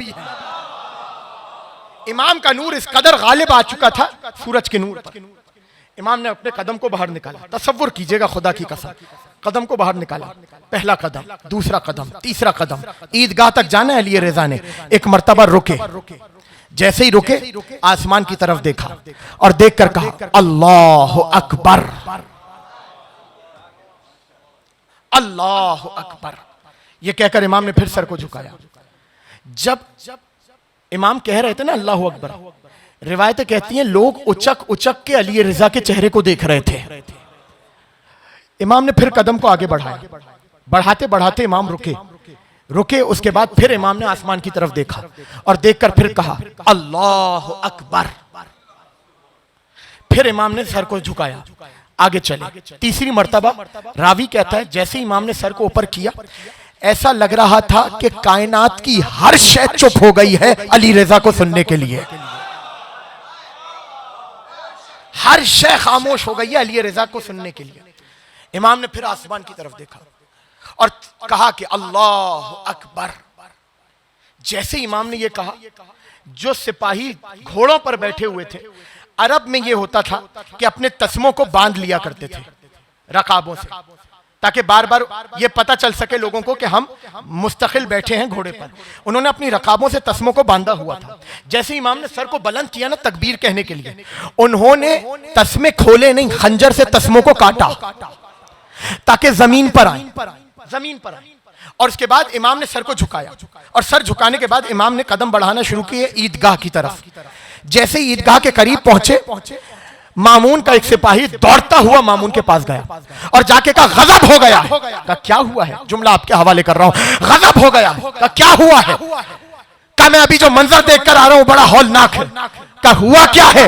इमाम का नूर इस कदर गालिब आ चुका था सूरज के नूर पर। इमाम ने अपने कदम को बाहर निकाला, तसव्वुर कीजिएगा खुदा की कसम, कदम को बाहर निकाला, पहला कदम, दूसरा कदम, तीसरा कदम, ईदगाह तक जाना है। अली रज़ा ने एक मर्तबा रुके, जैसे ही रुके आसमान की तरफ देखा और देखकर कहा अल्लाह अकबर, अल्लाह अकबर। यह कहकर इमाम ने फिर सर को झुकाया। जब इमाम कह रहे थे ना अल्लाह अकबर, रिवायतें कहती हैं लोग उचक उचक के अली रज़ा के चेहरे को देख रहे थे। इमाम ने फिर कदम को आगे बढ़ाया, बढ़ाते बढ़ाते इमाम रुके। उसके बाद फिर इमाम ने आसमान की तरफ देखा और देखकर फिर कहा अल्लाह अकबर। फिर इमाम ने सर को झुकाया, आगे चले। तीसरी मर्तबा रावी कहता है जैसे इमाम ने सर को ऊपर किया, ऐसा लग रहा था कि कायनात की हर शय चुप हो गई है अली रज़ा को सुनने के लिए। हर शय खामोश हो गई है अली रज़ा को सुनने के लिए। इमाम ने फिर आसमान की तरफ देखा और कहा कि अल्लाह अकबर। जैसे इमाम ने यह कहा, जो सिपाही घोड़ों पर बैठे हुए थे, अरब में यह होता था कि अपने तस्मों को बांध लिया करते थे रकाबों से, ताकि बार बार ये पता चल सके लोगों को कि हम मुस्तकिल बैठे हैं घोड़े पर। उन्होंने अपनी रकाबों से तस्मों को बांधा हुआ था। जैसे इमाम ने सर को बुलंद किया ना तकबीर कहने के लिए, उन्होंने तस्मे खोले नहीं, खंजर से तस्मों को काटा ताकि जमीन पर आए। और उसके बाद इमाम ने सर को झुकाया और सर झुकाने के बाद इमाम ने कदम बढ़ाना शुरू किए ईदगाह की तरफ। जैसे ईदगाह के करीब पहुंचे, मामून का एक सिपाही दौड़ता हुआ मामून के पास गया और जाके कहा गजब हो गया है। कहा क्या हुआ है? जुमला आपके हवाले कर रहा हूं। गजब हो गया है। कहा क्या हुआ है? कहा मैं अभी जो मंजर देखकर आ रहा हूं बड़ा हौलनाक है। कहा हुआ क्या है?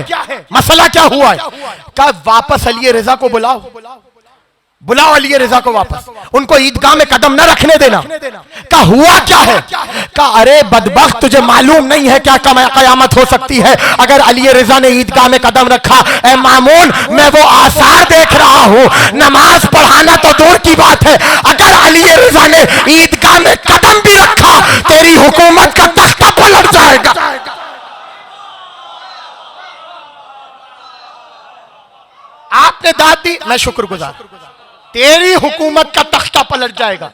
मसला क्या हुआ है? कहा वापस अली रज़ा को बुलाओ अली रज़ा को वापस, उनको ईदगाह में कदम न रखने देना। कहा हुआ क्या है? कहा अरे बदबख्त, तुझे मालूम नहीं है क्या कयामत हो सकती है अगर अली रज़ा ने ईदगाह में कदम रखा। ए मामून, मैं वो आसार देख रहा हूं, नमाज पढ़ाना तो दूर की बात है, अगर अली रज़ा ने ईदगाह में कदम भी रखा तेरी हुकूमत का तख्ता पलट जाएगा। आपने दाद दी, मैं शुक्रगुजार, तेरी हुकूमत का तख्ता पलट जाएगा।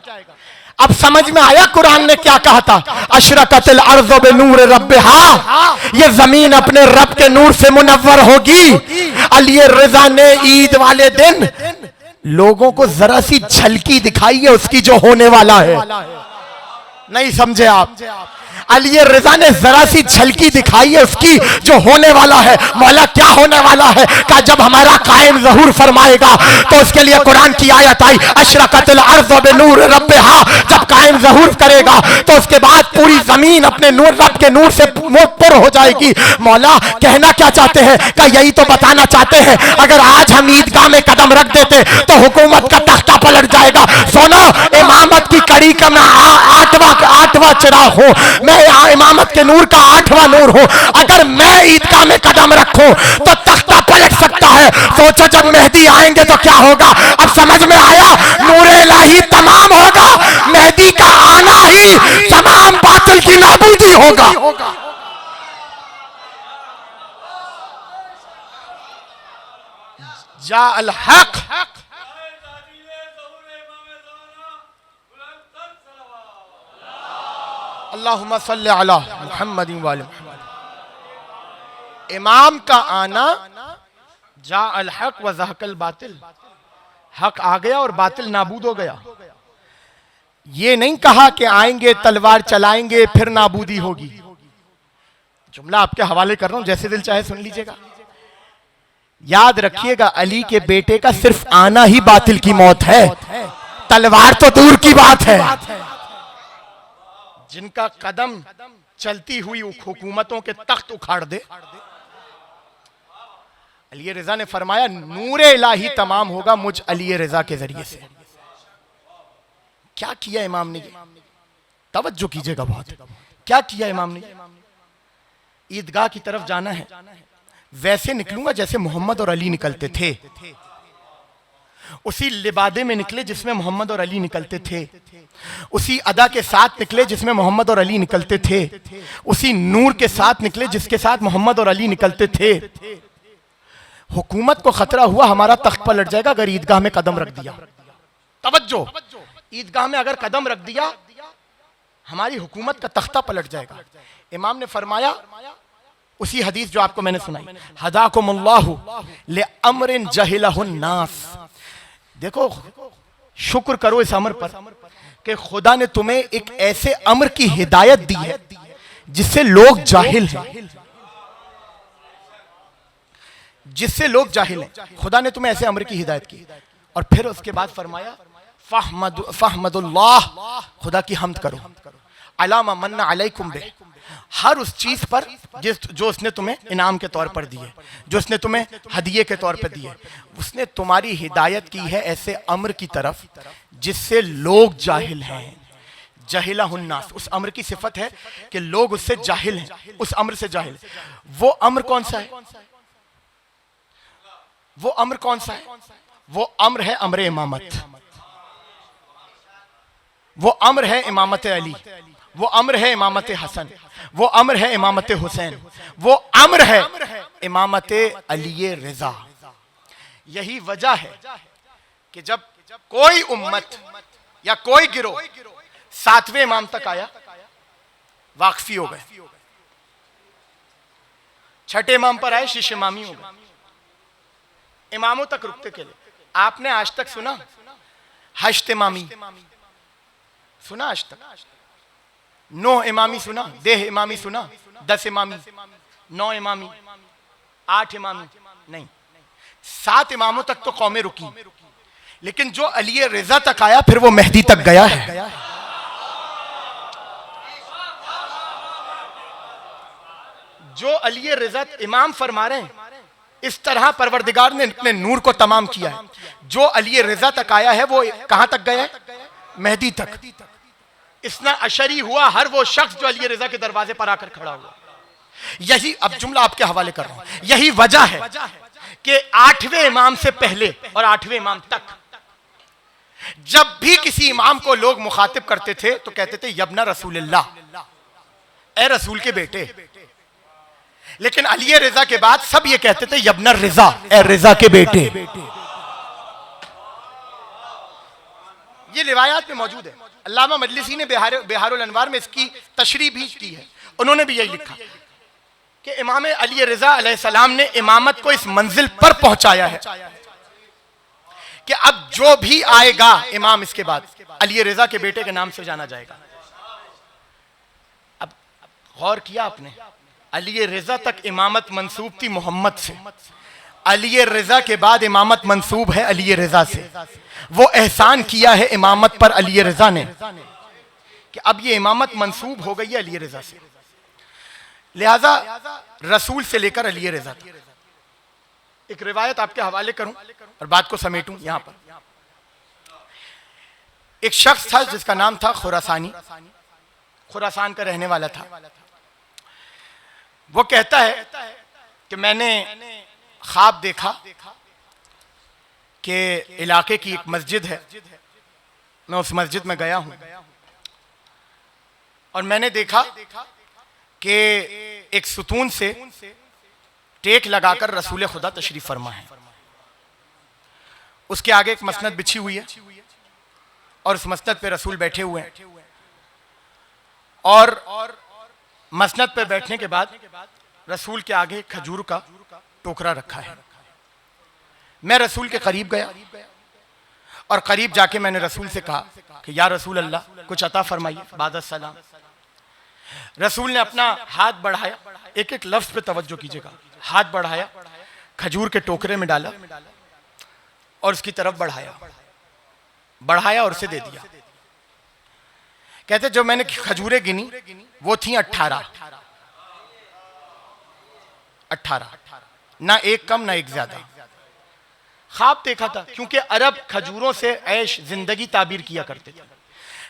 अब समझ में आया कुरान ने क्या कहा था? अशरकतिल अर्ज़ु बिनूर रब्बिहा, ये जमीन अपने रब के नूर से मुनव्वर होगी। अली रज़ा ने ईद वाले दिन लोगों को जरा सी झलकी दिखाई है उसकी जो होने वाला है। नहीं समझे आप? अली रज़ा ने जरा सी झलकी दिखाई है उसकी जो होने वाला है। मौला क्या होने वाला है? कहा जब हमारा कायम ज़हूर फरमाएगा तो उसके लिए कुरान की आयत आई अशरकतिल अर्ज़ु बिनूर रब्बिहा, जब कायम ज़हूर करेगा तो उसके बाद पूरी जमीन अपने नूर रब के नूर से पुर हो जाएगी। मौला कहना क्या चाहते हैं? कहा यही तो बताना चाहते हैं, अगर आज हम ईदगाह में कदम रख देते तो हुकूमत का तख्ता पलट जाएगा। सुनो, इमामत की कड़ी का मैं आठवां चिराग हूं, मैं इमामत के नूर का 8वां नूर हूं। अगर मैं ईदगाह में कदम रखूं तो तख्ता पलट सकता है। सोचो जब मेहदी आएंगे तो क्या होगा? अब समझ में आया, नूरे इलाही तमाम होगा, मेहदी का आना ही तमाम बातिल की नाबूदी होगा। जा अल हक, अल्लाहुम्मा सल्ली अला मुहम्मदिन व आले मुहम्मद। इमाम का आना जा अल हक व ज़हक़ल बातिल, हक आ गया और बातिल नाबूद हो गया। ये नहीं कहा कि आएंगे तलवार चलाएंगे फिर नाबूदी होगी। जुमला आपके हवाले कर रहा हूं, जैसे दिल चाहे सुन लीजिएगा। याद रखिएगा अली के बेटे का सिर्फ आना ही बातिल की मौत है, तलवार तो दूर की बात है। जिनका कदम चलती हुई हुकूमतों के तख्त उखाड़ दे, अली रज़ा ने फरमाया नूरे इलाही तमाम होगा मुझ अली रज़ा के जरिए से। क्या किया इमाम ने? तवज्जो कीजिएगा बहुत, क्या किया इमाम ने? ईदगाह की तरफ जाना है, वैसे निकलूंगा जैसे मोहम्मद और अली निकलते थे। उसी लिबादे में निकले जिसमें मोहम्मद और अली निकलते थे, उसी अदा के साथ निकले जिसमें मोहम्मद और अली निकलते थे, उसी नूर के साथ निकले जिसके साथ मोहम्मद और अली निकलते थे। हुकूमत को खतरा हुआ हमारा तख्त पलट जाएगा अगर ईदगाह में कदम रख दिया। तवज्जो, ईदगाह में अगर कदम रख दिया हमारी हुकूमत का तख्ता पलट जाएगा। इमाम ने फरमाया, उसी हदीस जो आपको मैंने सुनाई, हदाकुमुल्लाहु लिअम्रिन जहिलहुन नास। देखो, शुक्र करो इस अमर पर कि खुदा ने तुम्हें एक ऐसे अमर की हिदायत दी है जिससे लोग जाहिल हैं, जिससे लोग जाहिल हैं। खुदा ने तुम्हें ऐसे अमर की हिदायत की। और फिर उसके बाद फरमाया फहमदुल्लाह, खुदा की हम्द करो, अलामा मन्ना अलैकुम बे, हर उस चीज पर जो उसने तुम्हें इनाम के तौर पर दी है, जो उसने तुम्हें हदिये के तौर पर दी है। उसने तुम्हारी हिदायत की है ऐसे अमर की तरफ जिससे लोग जाहिल हैं। जहिला हुन्नास, उस अमर की सिफत है कि लोग उससे जाहिल हैं, उस अमर से जाहिल। वो अमर कौन सा है? वो अमर कौन सा है? वो अमर है अमर इमामत, वो अमर है इमामत अली, वो अमर है इमामत हसन, वो अमर है इमामत हुसैन, वो अमर है इमामत अली रिजा। यही वजह है कि जब कोई उम्मत या कोई गिरोह सातवें इमाम तक आया, वाकफी हो गए। छठे इमाम पर आए, शिष्य इमामी हो गए। इमामों तक रुकते के लिए आपने आज तक सुना हश्त इमामी? सुना आज तक? 9 इमामी सुना? देह इमामी सुना? 10 इमामी, 9 इमामी, 8 इमामी? नहीं, 7 इमामों तक तो कौमें रुकी, लेकिन जो अली रिजा तक आया फिर वो मेहदी तक गया है। जो अली रिजा इमाम फरमा रहे हैं, इस तरह परवरदिगार ने अपने नूर को तमाम किया है। जो अली रिजा तक आया है वो कहां तक गया है? मेहदी तक। इस्ना अशरी हुआ हर वो शख्स जो अली रिजा के दरवाजे पर आकर खड़ा हुआ। यही, अब जुमला आपके हवाले कर रहा हूं, यही वजह है कि 8वें इमाम से पहले और 8वें इमाम तक जब भी किसी इमाम को लोग मुखातिब करते थे तो कहते थे यब्ना रसूलुल्लाह, ए रसूल के बेटे। लेकिन अली रिजा के बाद सब ये कहते थे यब्ना रिजा, ए रिजा के बेटे। ये रिवायात में मौजूद है। अल्लामा मजलिसी ने बिहारुल अनवार में इसकी तशरीह भी की है। उन्होंने भी यही लिखा कि इमाम अली रिजा अलैहिस्सलाम ने इमामत को इस मंजिल पर पहुंचाया है कि अब जो भी आएगा इमाम इसके बाद अली रिजा के बेटे के नाम से जाना जाएगा। अब गौर किया आपने, अली रिजा तक इमामत मंसूब थी मोहम्मद से, अली रिजा के बाद इमामत मंसूब है अली रिजा से। वो एहसान किया है इमामत पर अली रिजा ने कि अब ये इमामत मंसूब हो गई है अली रिजा से। लिहाजा रसूल से लेकर अली रिजा तक। एक रिवायत आपके हवाले करूं और बात को समेटूं यहां पर। एक शख्स था जिसका नाम था खुरासानी, खुरासान का रहने वाला था। वो कहता है कि मैंने ख्वाब देखा कि इलाके की एक मस्जिद है, मैं उस मस्जिद में गया हूं और मैंने देखा कि एक सुतून से टेक लगाकर रसूल खुदा तशरीफ फरमा है। उसके आगे एक मसनद बिछी हुई है और उस मसनद पे रसूल बैठे हुए हैं और मसनद पे बैठने के बाद रसूल के आगे खजूर का टोकरा रखा है। मैं रसूल के करीब गया और करीब जाके मैंने रसूल से कहा कि या रसूल अल्लाह कुछ अता फरमाइए बाद सलाम। रसूल ने अपना हाथ बढ़ाया, एक एक लफ्ज पे तवज्जो कीजिएगा, हाथ बढ़ाया, खजूर के टोकरे में डाला और उसकी तरफ बढ़ाया और उसे दे दिया। कहते जो मैंने खजूरें गिनी वो थी 18, ना एक कम ना एक ज्यादा। ख्वाब देखा था क्योंकि अरब खजूरों से ऐश जिंदगी ताबीर किया करते थे,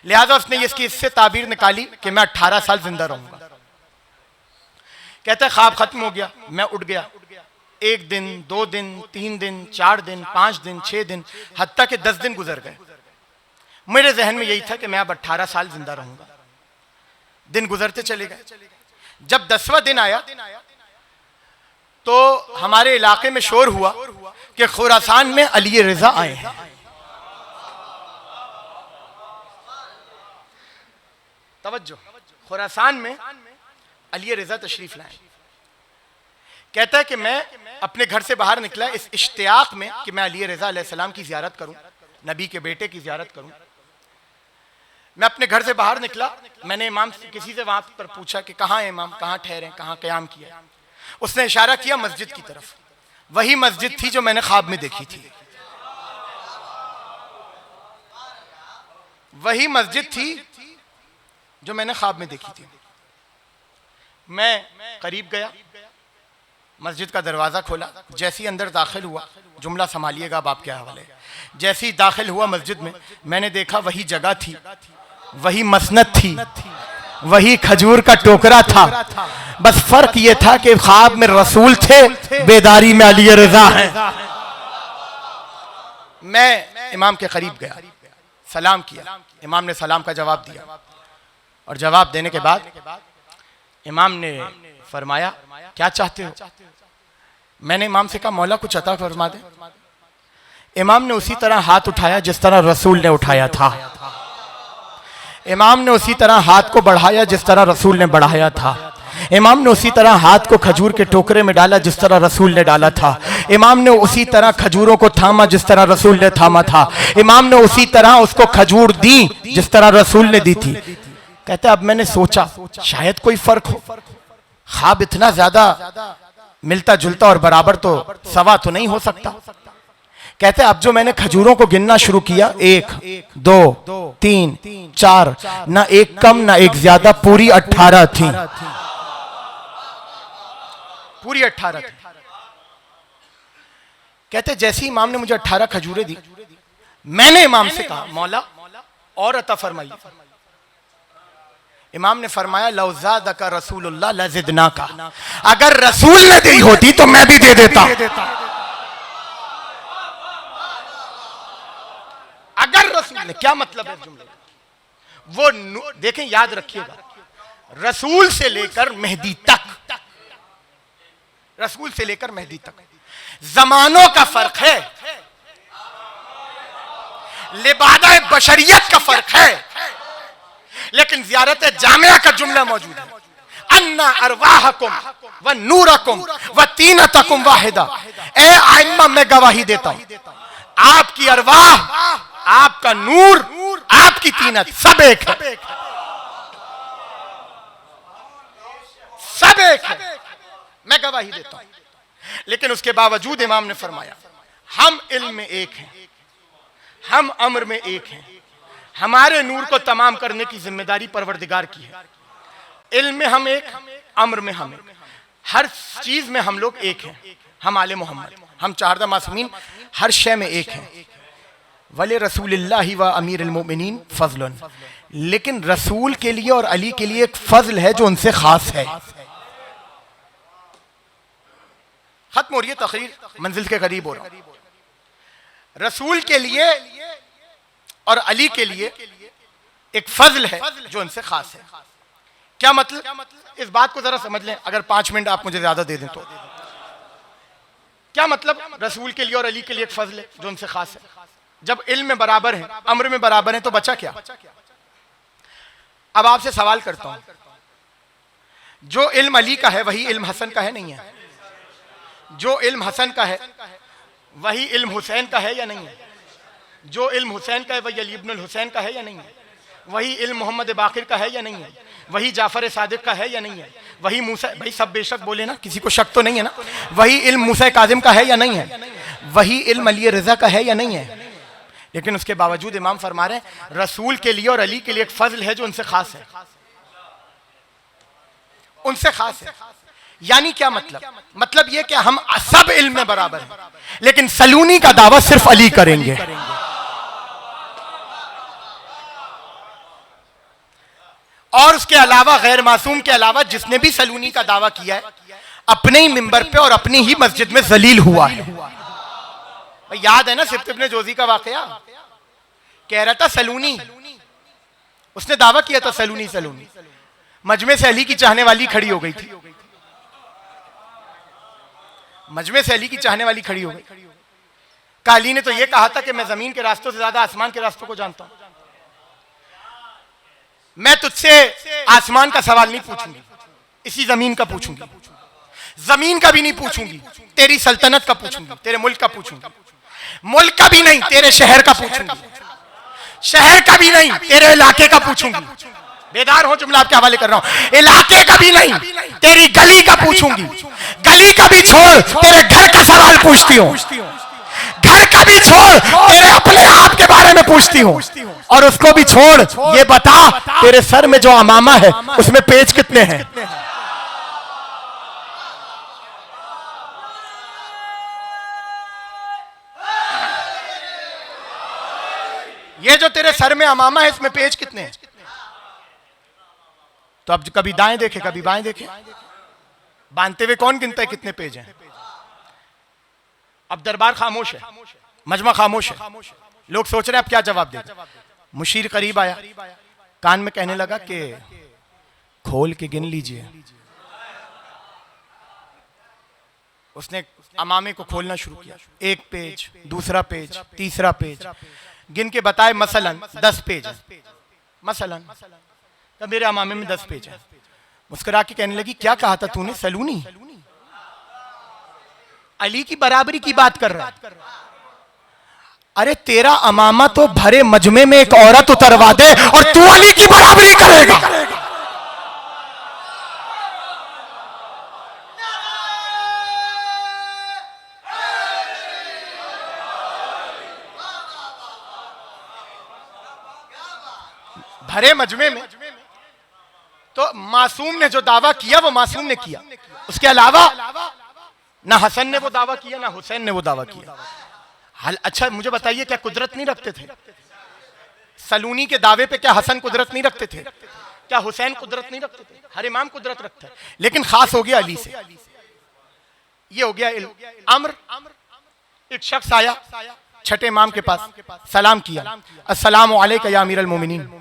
लिहाजा उसने इससे ताबीर निकाली कि मैं 18 साल जिंदा रहूंगा। कहते ख्वाब खत्म हो गया, मैं उठ गया, 1 दिन, 2 दिन, 3 दिन, 4 दिन, 5 दिन, 6 दिन, हत्ता के 10 दिन गुजर गए। मेरे जहन में यही था कि मैं अब 18 साल जिंदा रहूंगा। दिन गुजरते चले गए। जब 10वां दिन आया तो हमारे इलाके में शोर हुआ कि खुरासान में अली रजा आए हैं। तवज्जो, खुरासान में अली रजा तशरीफ लाए। कहता है कि मैं अपने घर से बाहर निकला इस इश्तियाक में कि मैं अली रजा अलैहिस्सलाम की ज़ियारत करूं, नबी के बेटे की ज़ियारत करूं। मैं अपने घर से बाहर निकला। मैंने इमाम से किसी से वहां पर पूछा कि कहाँ है इमाम, कहाँ ठहरे, कहाँ क़याम किया। उसने इशारा किया मस्जिद की तरफ। वही मस्जिद थी जो मैंने ख्वाब में देखी थी। वही मस्जिद थी जो मैंने ख्वाब में देखी थी। मैं करीब गया, मस्जिद का दरवाज़ा खोला। जैसे ही अंदर दाखिल हुआ, जुमला संभालिएगा अब आपके हवाले, जैसे ही दाखिल हुआ मस्जिद में, मैंने देखा वही जगह थी, वही मसनद थी, वही खजूर का टोकरा था। बस फर्क ये था कि ख्वाब में रसूल थे, बेदारी में अली रजा है। मैं इमाम के करीब गया, सलाम किया। इमाम ने सलाम का जवाब दिया और जवाब देने के बाद इमाम ने फरमाया क्या चाहते हो। मैंने इमाम से कहा मौला कुछ अता फरमा दे। इमाम ने उसी तरह हाथ उठाया जिस तरह रसूल ने उठाया था। इमाम ने उसी तरह हाथ को बढ़ाया जिस तरह रसूल ने बढ़ाया था। इमाम ने उसी तरह हाथ को खजूर के टोकरे में डाला जिस तरह रसूल ने डाला था। इमाम ने उसी तरह खजूरों को थामा जिस तरह रसूल ने थामा था। इमाम ने उसी तरह उसको खजूर दी जिस तरह रसूल ने दी थी। कहते अब मैंने सोचा शायद कोई फर्क हो। ख्वाब इतना ज्यादा मिलता जुलता और बराबर तो सवा तो नहीं हो सकता। कहते अब जो मैंने खजूरों को गिनना शुरू किया, 1 2 3 4, ना एक कम ना एक ज्यादा, पूरी 18 थी। पूरी 18 थी। कहते जैसे इमाम ने मुझे 18 खजूरें दी, मैंने इमाम से कहा मौला और अता फरमाइए। इमाम ने फरमाया लौज़ादका रसूलुल्लाह लज़िदना का, अगर रसूल ने दी होती तो मैं भी दे देता। अगर रसूल ने, क्या मतलब है जुमले वो देखें, याद रखिएगा, रसूल से लेकर मेहदी तक, रसूल से लेकर मेहदी तक जमानों का फर्क है, लिबादा बशरियत का फर्क है, लेकिन ज़ियारत जामिया का जुमला मौजूद है। अन्ना अरवाहकुम व नूरकुम व तीनतकुम वाहिदा। ए आइम्मा, मैं गवाही देता हूं, आपकी अरवाह, आपका नूर, आपकी तीनत सब एक है, सब एक है। मैं गवाही देता हूं। लेकिन उसके बावजूद इमाम ने फरमाया हम इल्म में एक हैं, हम अम्र में एक हैं। हमारे नूर को तमाम करने की जिम्मेदारी परवरदिगार की है। इल्म में हम एक, अम्र में हम एक, हर चीज में हम लोग एक हैं। हम आले मोहम्मद, हम चारदा मासूमीन हर शय में एक हैं। वले रसूलिल्लाहि व अमीरुल मोमिनीन फज़लन, लेकिन रसूल के लिए और अली के लिए एक फजल है जो उनसे खास है। खत्म हो रही है तकरीर, मंजिल के करीब हो रहा हूं। रसूल के लिए और अली के लिए एक फजल है जो उनसे खास है। क्या मतलब, इस बात को जरा समझ लें, अगर 5 मिनट आप मुझे ज्यादा दे दें तो। क्या मतलब, रसूल के लिए और अली के लिए एक फजल है जो उनसे खास है। जब इल्म में बराबर है, अम्र में बराबर है, तो बचा क्या। अब आपसे सवाल करता हूं, जो इल्म अली का है वही इल्म हसन का है नहीं है? जो इल्म हसन का है वही इल्म हुसैन का है या नहीं है? जो इल्म हुसैन का है वही अली इब्नुल हुसैन का है या नहीं है? वही इल्म मोहम्मद बाकिर का है या नहीं है? वही जाफर सादिक का है या नहीं है? वही मूसा, भाई सब बेशक बोले ना, किसी को शक तो नहीं है ना? वही इल्म मूसा काजिम का है या नहीं है? वही इल्म अली रजा का है या नहीं है? लेकिन उसके बावजूद इमाम फरमा रहे हैं रसूल के लिए और अली के लिए एक फजल है जो उनसे खास है, उनसे खास है। यानी क्या मतलब, मतलब यह कि हम सब इल्म में बराबर हैं, लेकिन सलूनी का दावा सिर्फ अली करेंगे। और उसके अलावा गैर मासूम के अलावा जिसने भी सलूनी का दावा किया है, अपने ही मिंबर पे और अपनी ही मस्जिद में जलील हुआ है। याद है ना सिब्त इब्न जोजी का वाकया? कह रहा था सलूनी, उसने दावा किया था सलूनी सलूनी, मजमे से अली की चाहने वाली खड़ी हो गई थी, मजमे से अली की चाहने वाली खड़ी हो गई। अली ने तो यह कहा था कि मैं जमीन के रास्तों से ज्यादा आसमान के रास्तों को जानता हूं, मैं तुझसे आसमान का सवाल नहीं पूछूंगी, इसी जमीन का पूछूंगी, जमीन का भी नहीं पूछूंगी, तेरी सल्तनत का पूछूंगी, तेरे मुल्क का पूछूंगी, मुल्क का भी नहीं तेरे शहर का पूछूंगी, शहर का भी नहीं तेरे इलाके का पूछूंगी। बेदार हो, जुमला आपके हवाले कर रहा हूं। इलाके का भी नहीं तेरी गली का पूछूंगी, गली का भी छोड़ तेरे घर का सवाल पूछती हूँ, घर का भी छोड़ तेरे अपने आप के बारे में पूछती हूँ, और उसको भी छोड़ ये बता तेरे सर में जो अमामा है उसमें पेच कितने हैं? ये जो तेरे सर में अमामा है इसमें पेच कितने हैं? तो अब कभी दाएं देखे कभी बाएं देखे, बांधते हुए कौन गिनता है कितने पेज हैं? अब दरबार खामोश है, मजमा खामोश है, लोग सोच रहे हैं अब क्या जवाब दे। मुशीर करीब आया, कान में कहने लगा कि खोल के गिन लीजिए। उसने अमामे को खोलना शुरू किया, एक पेज, दूसरा पेज, तीसरा पेज, गिन के बताए मसलन 10 पेज है, मसलन तब मेरे अमामे में 10 पेज है। मुस्कुरा के कहने लगी क्या कहा था तूने? सलूनी, अली की बराबरी की बात कर रहा है। अरे तेरा अमामा तो भरे मजमे में एक औरत उतरवा दे और तू अली की बराबरी करेगा? भरे मजमे में तो मासूम ने जो दावा किया वो मासूम ने किया, उसके अलावा ना हसन ने वो दावा किया ना हुसैन ने वो दावा किया। हाल अच्छा मुझे बताइए क्या कुदरत नहीं रखते थे? सलूनी के दावे पे क्या हसन कुदरत नहीं रखते थे? क्या हुसैन कुदरत नहीं रखते थे? हर इमाम कुदरत रखता है, लेकिन खास हो गया अली से। ये हो गया अम्र। एक शख्स आया छठे इमाम के पास, सलाम किया, अस्सलामु अलैका या अमीरुल मोमिनीन।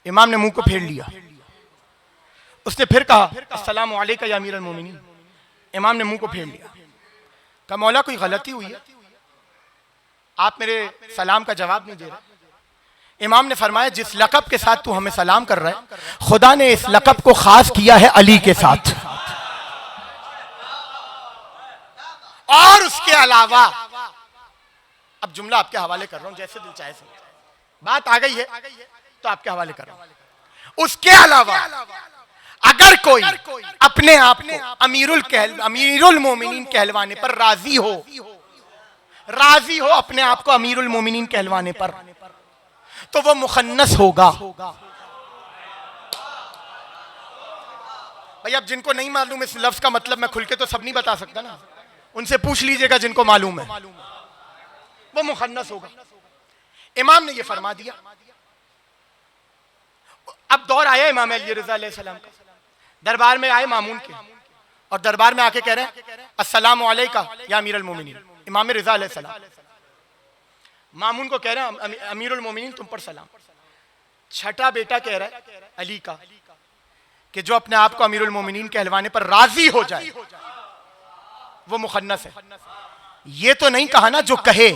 इमाम ने मुंह को फेर लिया, उसने फिर कहा अस्सलामु अलैका या अमीरुल मोमिनीन। इमाम ने मुंह को फेर लिया, कहा मौला कोई गलती हुई है, आप मेरे सलाम का जवाब नहीं दे रहे। इमाम ने फरमाया जिस लक़ब के साथ तू हमें सलाम कर रहा है खुदा ने इस लक़ब को खास किया है अली के साथ, और उसके अलावा अब जुमला आपके हवाले कर रहा हूं, जैसे दिल चाहे समझ, बात आ गई है तो आपके हवाले कर रहा हूं। उसके अलावा अगर कोई अपने आप को अमीरुल मोमिनीन कहलवाने पर राजी हो अपने आप को अमीरुल मोमिनीन कहलवाने पर, तो वो मुखन्नस होगा। भाई अब जिनको नहीं मालूम इस लफ्ज का मतलब मैं खुल के तो सब नहीं बता सकता ना, उनसे पूछ लीजिएगा जिनको मालूम है, वो मुखन्नस होगा। इमाम ने ये फरमा दिया। अब दौर आया इमाम अली रज़ा अलैहि सलाम का, दरबार में आए मामून के, और दरबार में आके कह रहे हैं अस्सलामु अलैका या अमीरुल मोमिनीन। इमाम रज़ा अलैहि सलाम मामून को कह रहे हैं अमीरुल मोमिनीन तुम पर सलाम। छठा बेटा कह रहा है अली का कि जो अपने आप को अमीरुल मोमिनीन कहलवाने पर राजी हो जाए वो मुखन्नस है। ये तो नहीं कहा ना जो कहे,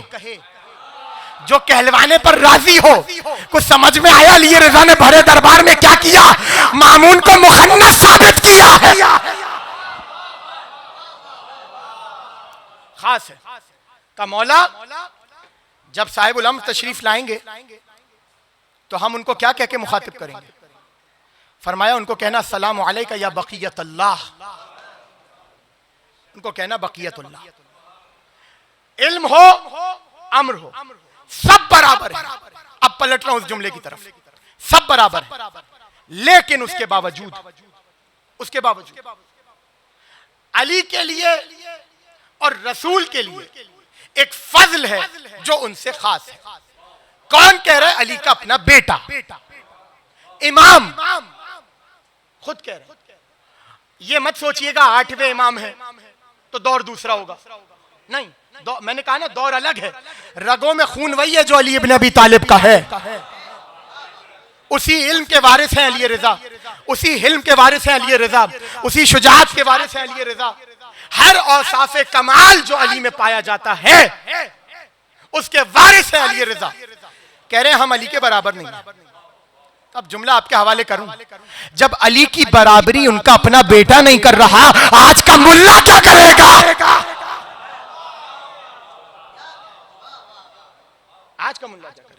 जो कहलवाने पर राजी हो। कुछ समझ में आया? अली रज़ा ने भरे दरबार में क्या किया? मामून को मुखन्नस साबित किया है। खास है का मौला जब साहिब उलम तशरीफ लाएंगे तो हम उनको क्या कह के मुखातिब करेंगे? फरमाया उनको कहना अस्सलामु अलैका या बक़ियतुल्लाह, उनको कहना बक़ियतुल्लाह। इल्म हो अम्र हो सब बराबर है। अब पलट रहा हूं उस जुमले की तरफ, सब बराबर है, लेकिन उसके बावजूद अली के लिए और रसूल के लिए एक फजल है जो उनसे खास है। कौन कह रहा है? अली का अपना बेटा इमाम खुद कह रहे हैं ये मत सोचिएगा 8वें इमाम है तो दौर दूसरा होगा, नहीं, मैंने कहा ना दौर अलग है। रगों में खून वही है जो अली इब्न अबी तालिब का है, उसी इल्म के वारिस हैं अली रिजा, उसी हिल्म के वारिस हैं अली रिजा, उसी शुजाअत के वारिस हैं अली रिजा। हर औसाफ़े कमाल जो अली में पाया जाता है उसके वारिस हैं अली रिजा। कह रहे हैं हम अली के बराबर नहीं। अब जुमला आपके हवाले करूं, जब अली की बराबरी उनका अपना बेटा नहीं कर रहा, आज का मुल्ला क्या करेगा? आज का मुल्ला क्या करेगा?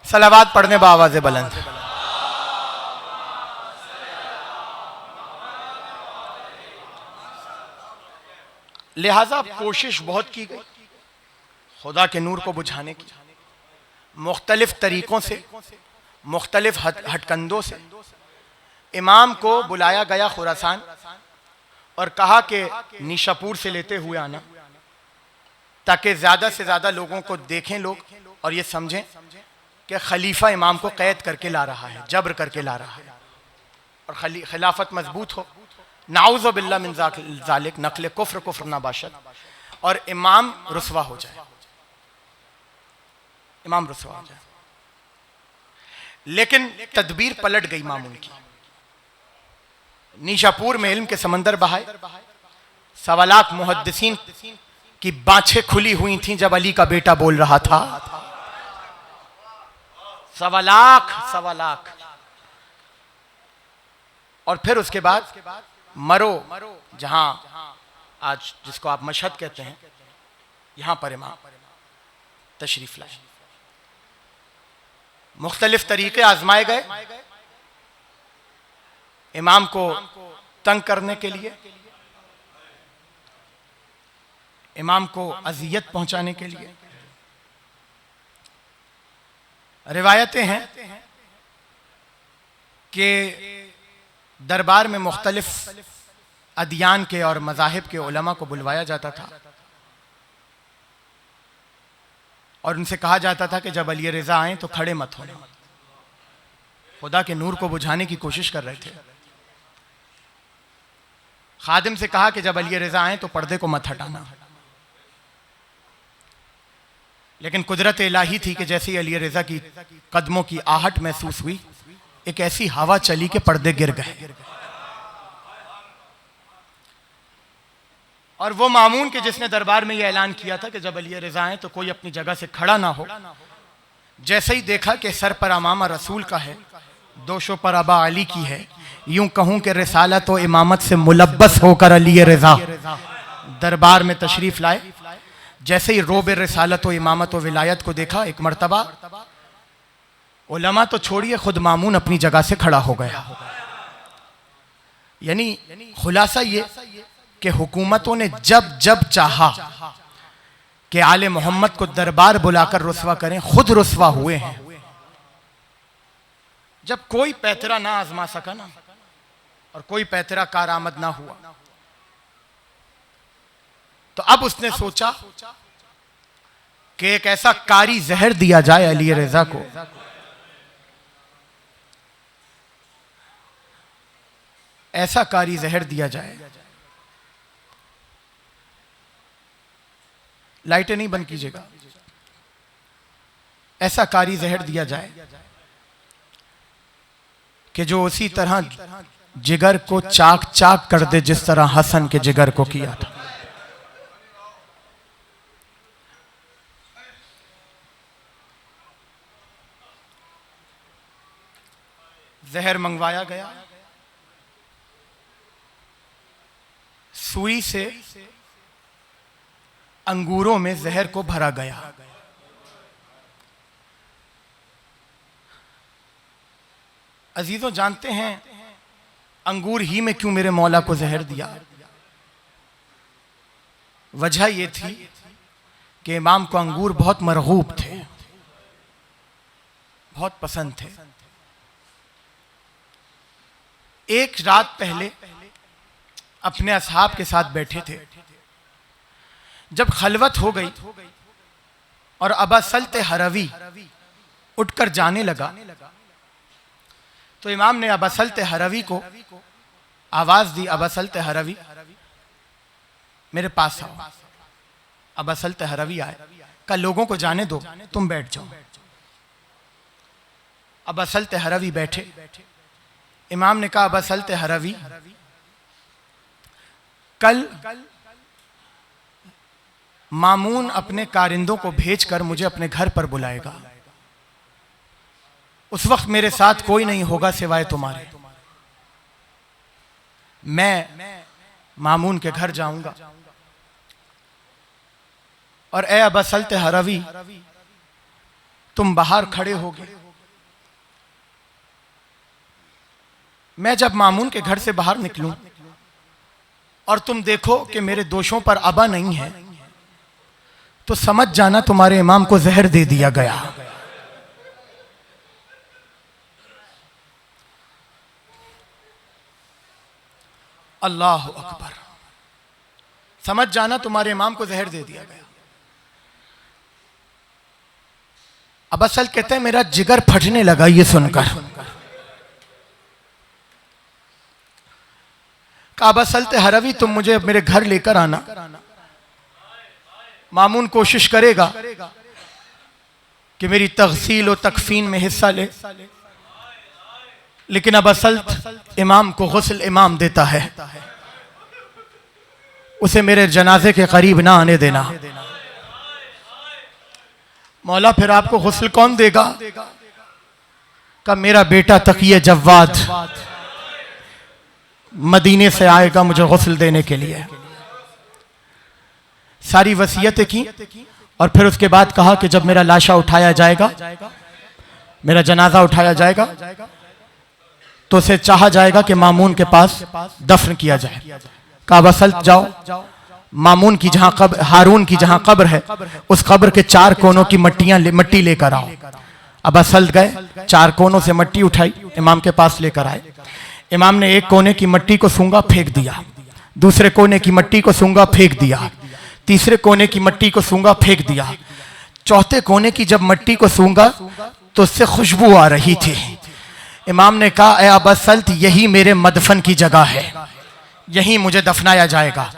सलावात पढ़ने बावाज़े बुलंद। लिहाजा कोशिश बहुत की गई खुदा के नूर को बुझाने की, मुख्तलिफ तरीकों से, मुख्तलिफ हटकंदों से। इमाम को बुलाया गया खुरासान और कहा कि निशापुर से लेते हुए आना, ताकि ज़्यादा से ज़्यादा लोगों को देखें लोग और ये समझें कि खलीफा इमाम को कैद करके ला रहा है, जबर करके ला रहा है, और खिलाफत मजबूत हो। नाउज़ु बिल्लाह मिन ज़ालिक, नक़्ल कुफ्र कुफ्र नाबाशत, और इमाम रुसवा हो जाए, इमाम रुसवा हो जाए। लेकिन तदबीर पलट गई मामूल की। निशापुर में इल्म के समंदर बहाए, 1.25 लाख मुहद्दिसीन की बाँछें खुली हुई थीं जब अली का बेटा बोल रहा था। 1.25 लाख। और फिर उसके बाद मरो, जहां आज जिसको आप मशहद कहते हैं, यहां पर इमाम तशरीफ लाए। मुख्तलिफ तरीके आजमाए गए इमाम को तंग करने के लिए, इमाम को अजियत पहुंचाने के लिए। रिवायतें हैं कि दरबार में मुख्तलिफ अदियान के और मज़ाहिब के उलमा को बुलवाया जाता था और उनसे कहा जाता था कि जब अली रिज़ा आए तो खड़े मत होना। खुदा के नूर को बुझाने की कोशिश कर रहे थे। खादिम से कहा कि जब अली रिज़ा आए तो पर्दे को मत हटाना। लेकिन कुदरत इलाही थी कि जैसे ही अली रिज़ा की कदमों की आहट महसूस हुई, एक ऐसी हवा चली कि पर्दे गिर गए। और वो मामून के जिसने दरबार में ये ऐलान किया था कि जब अली रिज़ा आए तो कोई अपनी जगह से खड़ा ना हो, जैसे ही देखा कि सर पर अमामा रसूल का है, दोशों पर अबा अली की है, यूं कहूं कि रिसालत व इमामत से मुलब्बस होकर अली रिज़ा दरबार में तशरीफ लाए। जैसे ही रोब रिसालत व इमामत व विलायत को देखा, एक मर्तबा उलमा तो छोड़िए, खुद मामून अपनी जगह से खड़ा हो गया। यानी खुलासा ये कि हुकूमतों ने जब जब चाहा कि आले मोहम्मद को दरबार बुलाकर रुसवा करें, खुद रुसवा हुए हैं। जब कोई पैतरा ना आजमा सका ना, और कोई पैतरा कारआमद ना हुआ, तो अब उसने सोचा कि एक ऐसा कारी जहर दिया जाए अली रिज़ा को, ऐसा कारी जहर दिया जाए। लाइटें नहीं बंद कीजिएगा। ऐसा कारी जहर दिया जाए कि जो उसी तरह जिगर को चाक चाक कर दे जिस तरह हसन के जिगर को किया था। जहर मंगवाया गया, सुई से अंगूरों में जहर को भरा गया। अजीजों, जानते हैं अंगूर ही में क्यों मेरे मौला को जहर दिया? वजह यह थी कि इमाम को अंगूर बहुत मरगूब थे, बहुत पसंद थे। एक रात पहले अपने असहाब के साथ बैठे थे, जब खलवत हो गई और अबा सल्त हरवी उठकर जाने लगा, तो इमाम ने अबा सल्त हरवी को आवाज दी, अबा सल्त हरवी मेरे पास आओ। अबा सल्त हरवी आए, कल लोगों को जाने दो, तुम बैठ जाओ। अबा सल्त हरवी बैठे। इमाम ने कहा, अबा सल्त हरवी, कल मामून अपने कारिंदों को भेजकर मुझे अपने घर पर बुलाएगा। उस वक्त मेरे साथ कोई नहीं होगा सिवाय तुम्हारे। मैं मामून के घर जाऊंगा और ए अबा सल्त हरवी, तुम बाहर खड़े होगे। मैं जब मामून के घर से बाहर निकलूं और तुम देखो कि मेरे दोषों पर अबा नहीं है, तो समझ जाना तुम्हारे इमाम को जहर दे दिया गया। अल्लाह अकबर, समझ जाना तुम्हारे इमाम को जहर दे दिया गया। अब असल कहते हैं मेरा जिगर फटने लगा ये सुनकर। काबा सल्त हरवी, तुम मुझे मेरे घर लेकर आना। मामून कोशिश करेगा कि मेरी तगसील और तकफीन में हिस्सा ले, लेकिन अबा सल्त इमाम को गुस्ल इमाम देता है, उसे मेरे जनाजे के करीब ना आने देना। मौला फिर आपको गुस्ल कौन देगा? का मेरा बेटा तकिए जव्वाद मदीने से आएगा मुझे गुस्ल देने के लिए। सारी वसीयतें की और फिर उसके बाद कहा कि जब मेरा लाशा उठाया जाएगा, मेरा जनाजा उठाया जाएगा, तो उसे चाहा जाएगा कि मामून के पास दफन किया जाए। काबा सल्त जाओ, मामून की जहां कब्र, हारून की जहां कब्र है, उस कब्र के चार कोनों की मट्टी लेकर आओ। अबा सल्त गए, चार कोनों से मट्टी उठाई, इमाम के पास लेकर आए। इमाम ने एक कोने की मट्टी को सूंघा, फेंक दिया। दूसरे कोने की मट्टी को सूंघा, फेंक दिया। तीसरे कोने की मट्टी को सूंघा, फेंक दिया। चौथे कोने की जब मट्टी को सूंघा तो उससे खुशबू आ रही थी। इमाम ने कहा, ए अबा सल्त, यही मेरे मदफन की जगह है, यहीं मुझे दफनाया जाएगा।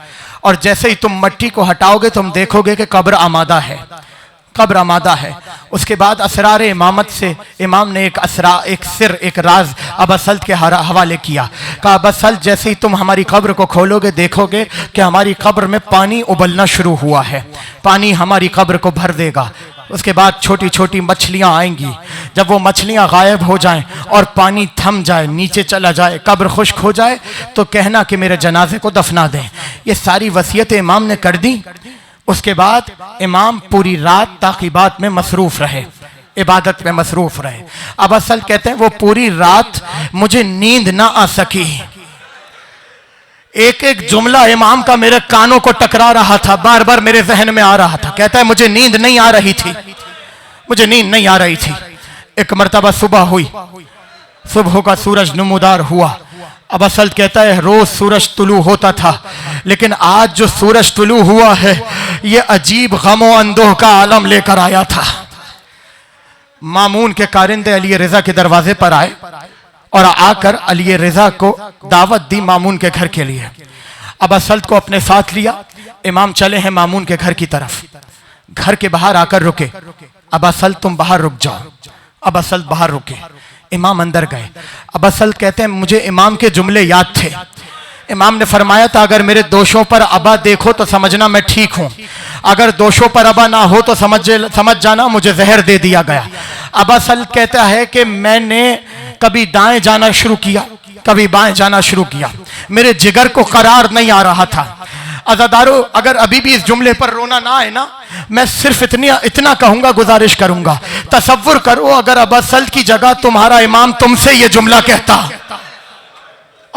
और जैसे ही तुम मट्टी को हटाओगे तुम देखोगे कि कब्र आमादा है, कब्र आमादा है। उसके बाद असरार इमामत से इमाम ने एक राज अबा सल्त के हवाले किया। कहा, अबा सल्त, जैसे ही तुम हमारी कब्र को खोलोगे देखोगे कि हमारी कब्र में पानी उबलना शुरू हुआ है, पानी हमारी कब्र को भर देगा। उसके बाद छोटी छोटी मछलियां आएंगी। जब वो मछलियां गायब हो जाएं और पानी थम जाए, नीचे चला जाए, कब्र खुश्क हो जाए, तो कहना कि मेरे जनाजे को दफना दें। ये सारी वसीयतें इमाम ने कर दी। उसके बाद इमाम पूरी रात ताक़ीबात में मसरूफ रहे, इबादत में मसरूफ रहे। अब असल कहते हैं वो पूरी रात मुझे नींद ना आ सकी। एक एक जुमला इमाम का मेरे कानों को टकरा रहा था, बार बार मेरे जहन में आ रहा था। कहता है मुझे नींद नहीं आ रही थी, मुझे नींद नहीं आ रही थी। एक मर्तबा सुबह हुई, सुबह का सूरज नमूदार हुआ। अब असल कहता है रोज सूरज तुलू होता था, लेकिन आज जो सूरज तुलू हुआ है ये अजीब गमो अंदोह का आलम लेकर आया था। मामून के कारिंदे अली रजा के दरवाजे पर आए और आकर अली रजा को दावत दी मामून के घर के लिए। अब असल्त को अपने साथ लिया, इमाम चले हैं मामून के घर की तरफ। घर के बाहर आकर रुके। अब असल्त तुम बाहर रुक जाओ। अब असल्त बाहर रुके, इमाम अंदर गए। अब असल्त कहते हैं मुझे इमाम के जुमले याद थे। इमाम ने फरमाया था अगर मेरे दोषों पर अबा देखो तो समझना मैं ठीक हूं, अगर दोषों पर अबा ना हो तो समझ जाना मुझे जहर दे दिया गया। अब असल्त कहता है कि मैंने कभी दाएं जाना शुरू किया, कभी बाएं जाना शुरू किया, मेरे जिगर को करार नहीं आ रहा था। अज़ादारों, अगर अभी भी इस जुमले पर रोना ना आए ना, मैं सिर्फ इतना कहूंगा, गुजारिश करूंगा, तसव्वुर करो अगर अबा सल्त की जगह तुम्हारा इमाम तुमसे ये जुमला कहता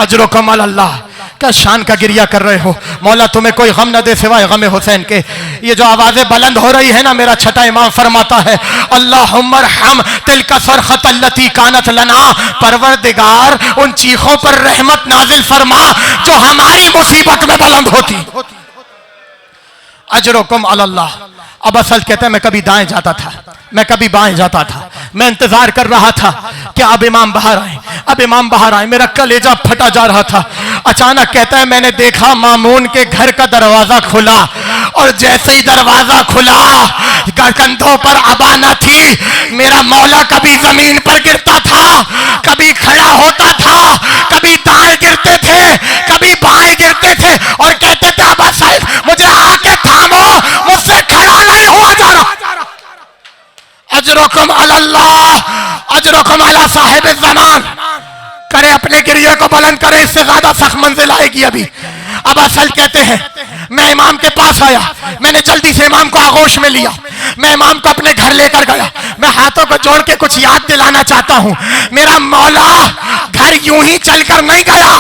अजरुकुम अल्लाह। क्या शान का गिरिया कर रहे हो मौला, तुम्हें कोई गम न दे सिवाय गम हुसैन के। ये जो आवाजें बुलंद हो रही है ना, मेरा छठा इमाम फरमाता है अल्लाहुम्मा रहम तिलका सरखत अल्लती कानत लना, परवरदिगार उन चीखों पर रहमत नाजिल फरमा जो हमारी मुसीबत में बुलंद होती। अजरुकुम अल्लाह। अब असल कहते हैं मैं कभी दाएं जाता था, मैं कभी बाएं जाता था, मैं इंतजार कर रहा था कि अब इमाम बाहर आए, अब इमाम बाहर आए, मेरा कलेजा फटा जा रहा था। अचानक कहता है मैंने देखा मामून के घर का दरवाजा खुला, और जैसे ही दरवाजा खुला कंधों पर अबा न थी, मेरा मौला कभी जमीन पर गिरता था, कभी खड़ा होता था, कभी दाएं गिरते थे, कभी बाएं गिरते थे, और कहते थे अबा साहिब मुझे आके थामो, मुझसे खड़ा नहीं हुआ जा रहा। अजरुकुम अल्लाह, अजरुकुम अला साहिब ज़मान। करे अपने गिरिये को बुलंद करे, इससे ज्यादा सख्त मंजिल आएगी अभी। अब असल कहते हैं मैं इमाम के पास आया, मैंने जल्दी से इमाम को आगोश में लिया, मैं इमाम को अपने घर लेकर गया। मैं हाथों को जोड़ के कुछ याद दिलाना चाहता हूं, मेरा मौला घर यूं ही चलकर नहीं गया,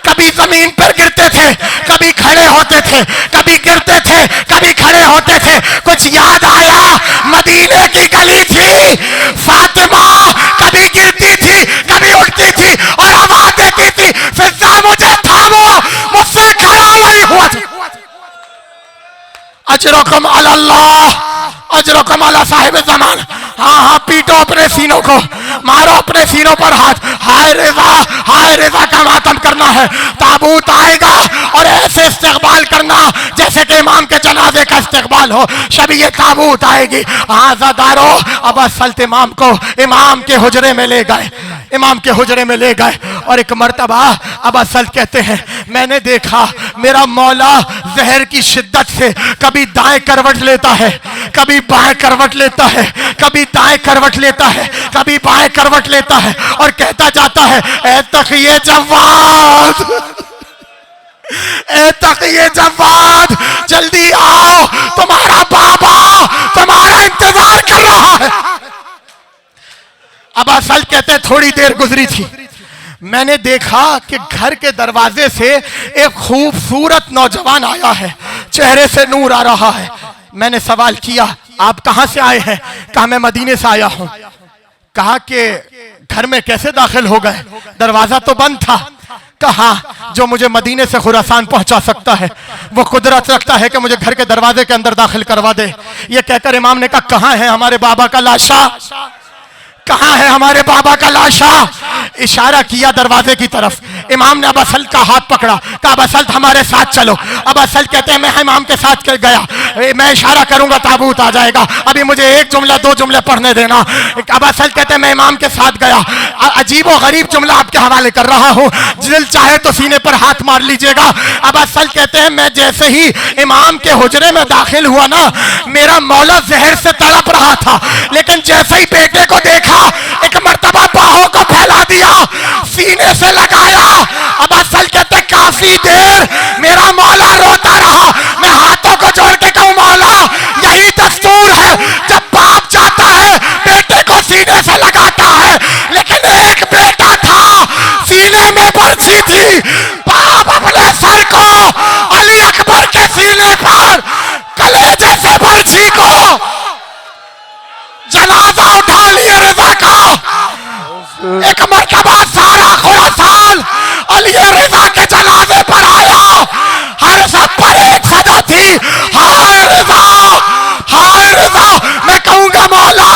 कभी जमीन पर गिरते थे, कभी खड़े होते थे, कभी गिरते थे, कभी खड़े होते थे। कुछ याद आया, मदीने की गली थी, फातिमा कभी गिरती थी, कभी उठती थी और आवाज देती थी फिजा मुझे थामो, मुझसे खड़ा नहीं हुआ। अजरुकुम अल्लाह, अजरुकुम अला साहिब ज़मान। हाँ हाँ, पीटो अपने सीनों को, मारो अपने सीनों पर हाथ। हाय रिजा, हाय रिजा का मातम करना है। ताबूत आएगा और ऐसे इस्तेकबाल करना जैसे कि इमाम के जनाजे का इस्तेकबाल हो। शबीए ताबूत आएगी। आज़ादारो अब असल्त इमाम को इमाम के हुजरे में ले गए, इमाम के हुजरे में ले गए। और एक मर्तबा अब असल कहते हैं मैंने देखा मेरा मौला जहर की शिद्दत से कभी दाएं करवट लेता है, कभी बाएं करवट लेता है, कभी दाएं करवट लेता है, कभी बाएं करवट लेता है, और कहता जाता है ए तकिए जवाद, ए तकिए जवाद जल्दी आओ, तुम्हारा बाबा तुम्हारा इंतजार कर रहा है। अब असल कहते थोड़ी देर गुजरी थी, मैंने देखा कि घर के दरवाजे से एक खूबसूरत नौजवान आया है, चेहरे से नूर आ रहा है। मैंने सवाल किया आप कहां से आए हैं? कहा मैं मदीने से आया हूं। कहा कि घर में कैसे दाखिल हो गए, दरवाजा तो बंद था। कहा जो मुझे मदीने से खुरासान पहुंचा सकता है वो कुदरत रखता है कि मुझे घर के दरवाजे के अंदर दाखिल करवा दे। ये कहकर इमाम ने कहा कहां है हमारे बाबा का लाशा, कहां है हमारे बाबा का लाशा? इशारा किया दरवाजे की तरफ। इमाम ने अब असल का हाथ पकड़ा, कहा अब असल हमारे साथ चलो। अब असल कहते हैं मैं इमाम के साथ गया, मैं इशारा करूंगा ताबूत आ जाएगा, अभी मुझे एक जुमला दो जुमले पढ़ने देना। अब असल कहते हैं मैं इमाम के साथ गया। अजीब व गरीब जुमला आपके हवाले कर रहा हूं, दिल चाहे तो सीने पर हाथ मार लीजिएगा। अब असल कहते हैं मैं जैसे ही इमाम के हुजरे में दाखिल हुआ ना, मेरा मौला जहर से तड़प रहा था, लेकिन जैसे ही बेटे को देखा एक मर्तबा बाहों को फैला दिया, सीने से लगाया। अब असल कहते काफी देर मेरा मौला रोता रहा। मैं हाथों को जोड़ के कहूं मौला यही दस्तूर है, जब बाप जाता है बेटे को सीने से लगाता है, लेकिन एक बेटा था सीने में बरछी थी, बाप अपने सर को अली अकबर के सीने पर कलेजे से बरछी को जनाजा उठा लिए रिजा का। एक मरतबा सारा खुरासान अली रिजा के जनाजे पर आया, हर सब पर एक सदा थी हाय रिजा, हाय रिजा। मैं कहूंगा मौला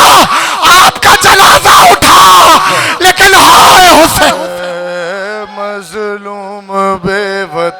आपका जनाजा उठा, लेकिन हाय हुसैन मजलूम बेवतन